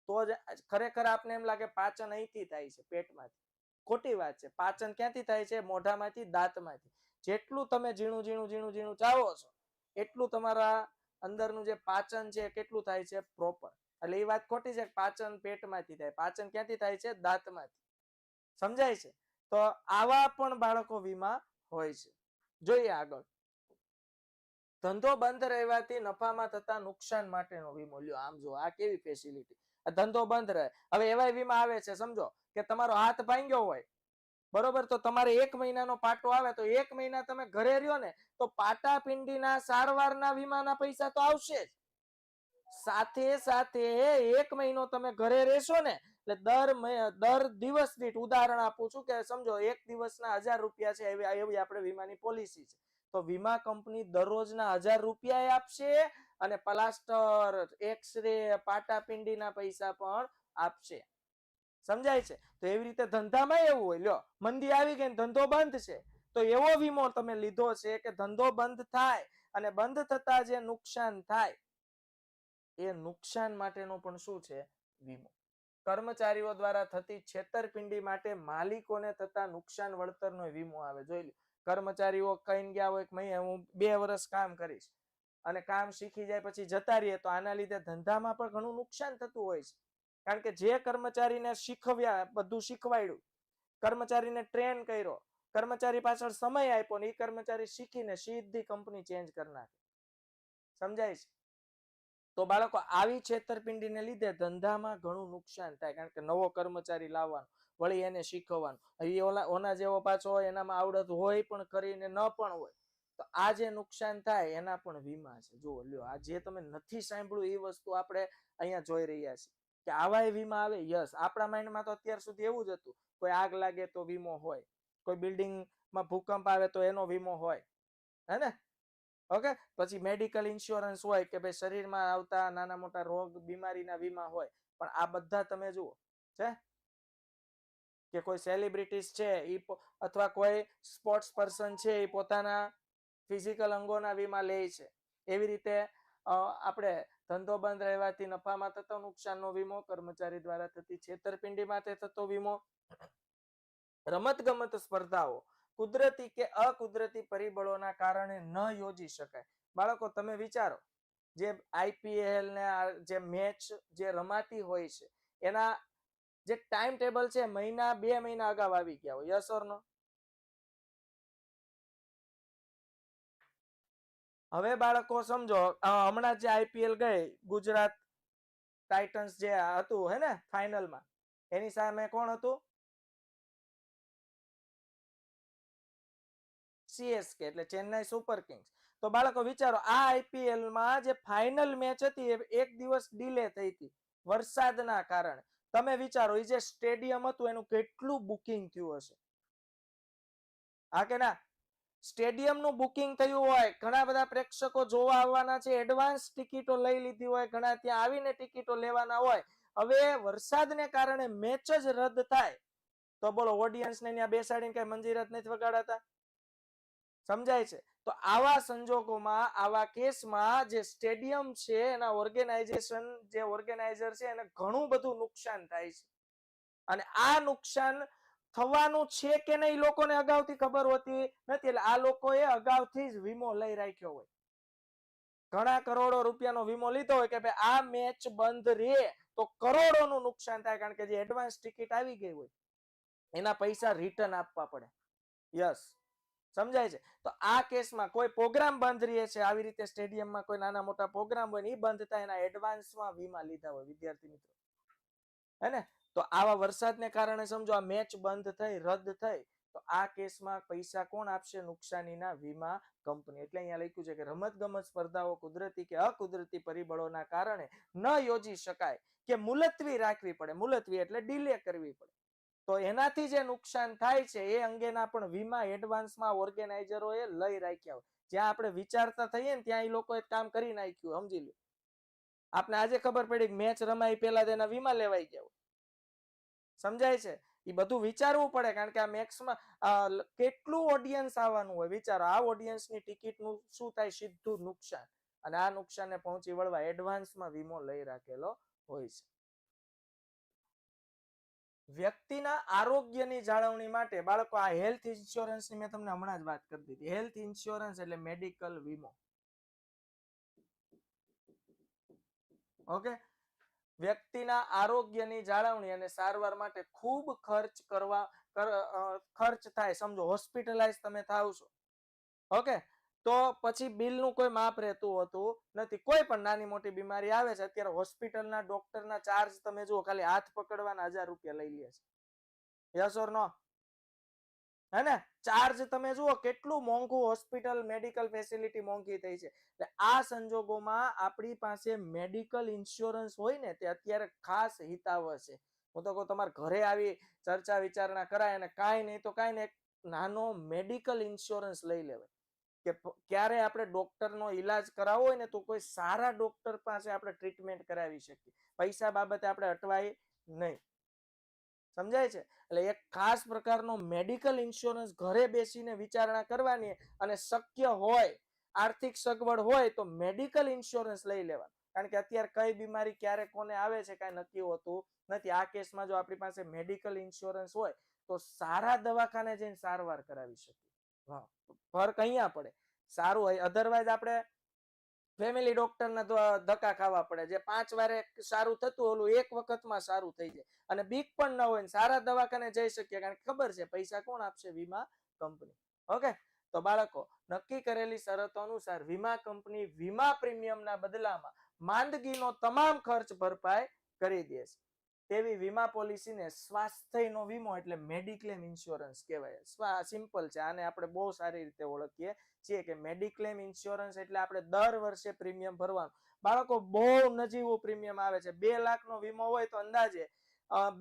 તો જ ખરેખર આપને એમ લાગે પાચન અહીંથી થાય છે, પેટમાંથી. ખોટી વાત છે. પાચન ક્યાંથી થાય છે? મોઢામાંથી, દાંતમાંથી. જેટલું તમે ઝીણું ઝીણું ઝીણું ઝીણું ચાવો છો એટલું તમારા અંદરનું જે પાચન છે કેટલું થાય છે? પ્રોપર. એટલે એ વાત ખોટી છે કે પાચન પેટમાંથી થાય. પાચન ક્યાંથી થાય છે? દાંતમાંથી. સમજાય છે? તો આવા પણ બાળકો વીમા હોય છે. જોઈએ આગળ. ધંધો બંધ રહેવાથી નફામાં થતા નુકસાન માટેનો વીમો. લ્યો આમ જો, આ કેવી ફેસિલિટી. ધંધો બંધ રહે. હવે એવા વીમા આવે છે, સમજો કે તમારો હાથ ભાંગ્યો હોય, બરોબર, તો તમારે 1 મહિનાનો પાટો આવે, તો 1 મહિના તમે ઘરે રહ્યો ને તો પાટાપિંડીના સારવારના વીમાના પૈસા તો આવશે જ. સાથે સાથે 1 મહિનો તમે ઘરે રહેશો ને એટલે દર દિવસ દીઠ, ઉદાહરણ આપું છું કે સમજો 1 દિવસના 1000 રૂપિયા છે, એવી આપણે વીમાની પોલિસી છે, તો વીમા કંપની દરરોજના 1000 રૂપિયા આપશે અને પ્લાસ્ટર, એક્સરે, પાટાપિંડીના પૈસા પણ આપશે. સમજાય છે? તો એવી રીતે ધંધામાં એવું હોય. લ્યો મંદી આવી ગઈ, ધંધો બંધ છે, તો એવો વીમો તમે લીધો છે કે ધંધો બંધ થાય અને બંધ થતા જે નુકસાન થાય એ નુકસાન માટેનો પણ શું છે? વીમો. કર્મચારીઓ દ્વારા થતી છેતરપિંડી માટે માલિકોને થતા નુકસાન વળતરનો વીમો આવે. જોઈ લો, કર્મચારીઓ કહીને ગયા હોય કે હું 2 વર્ષ કામ કરીશ અને કામ શીખી જાય પછી જતા રહીએ, તો આના લીધે ધંધામાં પણ ઘણું નુકસાન થતું હોય છે. કારણ કે જે કર્મચારીને શીખવ્યા, બધું શીખવાડ્યું, કર્મચારીને ટ્રેન કર્યો, કર્મચારી પાછળ સમય આપ્યો ને એ કર્મચારી શીખીને સીધી કંપની ચેન્જ કરી નાખે. સમજાય છે? તો બાળકો આવી છેતરપિંડીને લીધે ધંધામાં ઘણું નુકસાન થાય. કારણ કે નવો કર્મચારી લાવવાનો, વળી એને શીખવવાનો, ઓના જેવો પાછો હોય, એનામાં આવડત હોય પણ કરીને ન પણ હોય, તો આ જે નુકસાન થાય એના પણ વીમા છે. જુઓ, લ્યો, આ જે તમે નથી સાંભળ્યું એ વસ્તુ આપણે અહીંયા જોઈ રહ્યા છીએ કે આવા વીમા આવે. યસ, આપણા માઇન્ડમાં તો અત્યાર સુધી એવું જ હતું, કોઈ આગ લાગે તો વીમો હોય, કોઈ બિલ્ડિંગમાં ભૂકંપ આવે તો એનો વીમો હોય, હે ને? ઓકે, પછી મેડિકલ ઇન્સ્યોરન્સ હોય કે ભાઈ શરીરમાં આવતા નાના મોટા રોગ બીમારીના વીમા હોય. પણ આ બધા તમે જુઓ છે કે કોઈ સેલિબ્રિટીઝ છે અથવા કોઈ સ્પોર્ટ્સ પર્સન છે એ પોતાના ફિઝિકલ અંગોના વીમા લે છે. એવી રીતે આપણે ધંધો બંધ રહેવાથી નફામાં થતો નુકસાનનો વીમો, કર્મચારી દ્વારા થતી છેતરપિંડી માટે થતો વીમો, રમતગમત સ્પર્ધાઓ કુદરતી કે અકુદરતી પરિબળોના કારણે ન યોજી શકાય. બાળકો તમે વિચારો, જે IPL ને જે મેચ જે રમાતી હોય છે એના જે ટાઈમ ટેબલ છે મહિના 2 મહિના અગાઉ આવી ગયા હોય. યસ ઓર નો? હવે બાળકો સમજો, હમણાં જે IPL ગઈ, ગુજરાત ટાઇટન્સ જે હતું હે ને ફાઇનલમાં, એની સામે કોણ હતું? CSK એટલે ચેન્નાઈ સુપર કિંગ્સ. તો બાળકો વિચારો, આ IPL માં જે ફાઇનલ મેચ હતી એ 1 દિવસ ડિલે થઈ હતી વરસાદના કારણે. તમે વિચારો, એ જે સ્ટેડિયમ હતું એનું કેટલું બુકિંગ થયું હશે? હા કે ના? સ્ટેડિયમનું બુકિંગ થયું હોય, ઘણા બધા પ્રેક્ષકો જોવા આવવાના છે, એડવાન્સ ટિકિટો લઈ લીધી હોય, ઘણા ત્યાં આવીને ટિકિટો લેવાના હોય. હવે વરસાદને કારણે મેચ જ રદ થાય તો બોલો, ઓડિયન્સને ત્યાં બેસાડીને કઈ મંજીરા નથી વગાડાતા? સમજાય છે? તો આવા સંજોગોમાં, આવા કેસમાં જે સ્ટેડિયમ છે એના ઓર્ગેનાઇઝેશન, જે ઓર્ગેનાઇઝર છે એને ઘણું બધું નુકસાન થાય છે. અને આ નુકસાન થવાનું છે કે નહીં લોકોને અગાઉથી ખબર હોતી નથી. એટલે આ લોકોએ અગાઉથી જ વીમો લઈ રાખ્યો હોય. ઘણા કરોડો રૂપિયાનો વીમો લીધો હોય કે ભાઈ આ મેચ બંધ રહે તો કરોડોનું નુકસાન થાય, કારણ કે જે એડવાન્સ ટિકિટ આવી ગઈ હોય એના પૈસા રિટર્ન આપવા પડે. યસ, સમજાય છે? તો આ કેસમાં કોઈ પ્રોગ્રામ બંધ રહે છે, આવી રીતે સ્ટેડિયમમાં કોઈ નાના મોટા પ્રોગ્રામ હોય ને એ બંધ થાય, એના એડવાન્સમાં વીમા લીધા હોય વિદ્યાર્થી મિત્રો, હે ને? તો આવા વરસાદને કારણે સમજો આ મેચ બંધ થઈ, રદ થઈ, તો આ કેસમાં પૈસા કોણ આપશે? નુકસાનીના વીમા કંપની. એટલે અહીંયા લખ્યું છે કે રમતગમત સ્પર્ધાઓ કુદરતી કે અકુદરતી પરિબળોના કારણે ન યોજી શકાય કે મુલતવી રાખવી પડે. મુલતવી એટલે ડિલે કરવી પડે. તો એનાથી જે નુકસાન થાય છે એ અંગેના પણ વીમા એડવાન્સમાં ઓર્ગેનાઇઝરોએ લઈ રાખ્યા હોય. જ્યાં આપણે વિચારતા થઈએ ને ત્યાં એ લોકોએ કામ કરી નાખ્યું. સમજી લો, આપણે આજે ખબર પડી કે મેચ રમાઈ પહેલા તેના વીમા લેવાઈ ગયા. સમજાય છે? એ બધું વિચારવું પડે, કારણ કે આ મેક્સમાં કેટલું ઓડિયન્સ આવવાનું હોય. વિચારો, આ ઓડિયન્સની ટિકિટનું શું થાય? સીધું નુકસાન. અને આ નુકસાનને પહોંચી વળવા એડવાન્સમાં વીમો લઈ રાખેલો હોય છે. વ્યક્તિના આરોગ્યની જાળવણી માટે બાળકો આ હેલ્થ ઇન્સ્યોરન્સની મેં તમને હમણાં જ વાત કરી દીધી. હેલ્થ ઇન્સ્યોરન્સ એટલે મેડિકલ વીમો. ઓકે, વ્યક્તિના આરોગ્યની જાળવણી અને સારવાર માટે ખૂબ ખર્ચ થાય. સમજો હોસ્પિટલાઇઝ તમે થાવ છો, ઓકે, તો પછી બિલનું કોઈ માપ રહેતું હોતું નથી. કોઈ પણ નાની મોટી બીમારી આવે છે, અત્યારે હોસ્પિટલના ડોક્ટરના ચાર્જ તમે જુઓ, ખાલી હાથ પકડવાના 1000 રૂપિયા લઈ લે છે. યસ ઓર નો? હે ને? ચાર્જ તમે જુઓ કેટલું મોંઘું હોસ્પિટલ મેડિકલ ફેસિલિટી મોંઘી થઈ છે. એટલે આ સંજોગોમાં આપણી પાસે મેડિકલ ઇન્સ્યોરન્સ હોય ને તે અત્યારે ખાસ હિતાવહ છે. હું તો કહું તમારા ઘરે આવી ચર્ચા વિચારણા કરાય, અને કાંઈ નહીં તો કાંઈ ને એક નાનો મેડિકલ ઇન્સ્યોરન્સ લઈ લેવાય કે ક્યારે આપણે ડોક્ટરનો ઈલાજ કરાવવો હોય ને તો કોઈ સારા ડોક્ટર પાસે આપણે ટ્રીટમેન્ટ કરાવી શકીએ. પૈસા બાબતે આપણે અટવાય નહીં. સમજાય છે? એટલે એક ખાસ પ્રકારનો મેડિકલ ઇન્સ્યોરન્સ ઘરે બેસીને વિચારણા કરવાની, અને શક્ય હોય આર્થિક સગવડ હોય તો મેડિકલ ઇન્સ્યોરન્સ લઈ લેવાનું. કારણ કે અત્યારે કઈ બીમારી ક્યારે કોને આવે છે કાંઈ નક્કી હોતું નથી. આ કેસમાં જો આપણી પાસે મેડિકલ ઇન્સ્યોરન્સ હોય તો સારા દવાખાને જઈને સારવાર કરાવી શકીએ. હા, ફરક અહીંયા પડે. સારું હોય, અધરવાઇઝ આપણે ફેમિલી ડોક્ટરના ધક્કા ખાવા પડે. જે 5 વારે સારું થતું ઓલું એક વખતમાં સારું થઈ જાય, અને બીક પણ ન હોય, સારા દવાખાને જઈ શકીએ કારણ કે ખબર છે પૈસા કોણ આપશે? વીમા કંપની. ઓકે, તો બાળકો નક્કી કરેલી શરતો અનુસાર વીમા કંપની વીમા પ્રીમિયમના બદલામાં માંદગીનો તમામ ખર્ચ ભરપાઈ કરી દે છે. તેવી વીમા પોલિસીને સ્વાસ્થ્યનો વીમો એટલે મેડિક્લેમ ઇન્સ્યોરન્સ કહેવાય. સિમ્પલ છે, આને આપણે બહુ સારી રીતે ઓળખીએ છીએ કે મેડિક્લેમ ઇન્સ્યોરન્સ એટલે આપણે દર વર્ષે પ્રીમિયમ ભરવાનું. બાળકો બહુ નજીવું પ્રીમિયમ આવે છે. 2 લાખનો વીમો હોય તો અંદાજે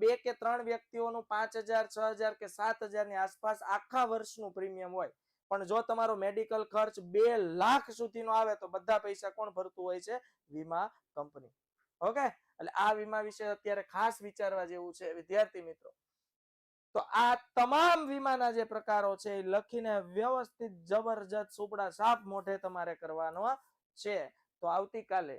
2 કે 3 વ્યક્તિઓનું 5000, 6000 કે 7000 ની આસપાસ આખા વર્ષનું પ્રીમિયમ હોય. પણ જો તમારો મેડિકલ ખર્ચ 2 લાખ સુધીનો આવે તો બધા પૈસા કોણ ભરતું હોય છે? વીમા કંપની. ઓકે, એટલે આ વીમા વિશે અત્યારે ખાસ વિચારવા જેવું છે વિદ્યાર્થી મિત્રો. તો આ તમામ વીમાના જે પ્રકારો છે એ લખીને વ્યવસ્થિત જબરજસ્ત સુપડા સાફ મોઢે તમારે કરવાનો છે. તો આવતીકાલે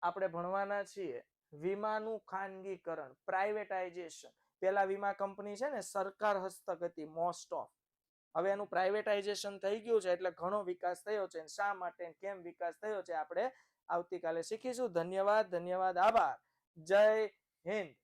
આપણે ભણવાના છીએ વીમાનું ખાનગીકરણ, પ્રાઇવેટાઇઝેશન. પેલા વીમા કંપની છે ને સરકાર હસ્તક હતી મોસ્ટ ઓફ. હવે એનું પ્રાઇવેટાઇઝેશન થઈ ગયું છે, એટલે ઘણો વિકાસ થયો છે. શા માટે, કેમ વિકાસ થયો છે, આપણે આવતીકાલે શીખીશું. ધન્યવાદ, આભાર. જય હિન્દ.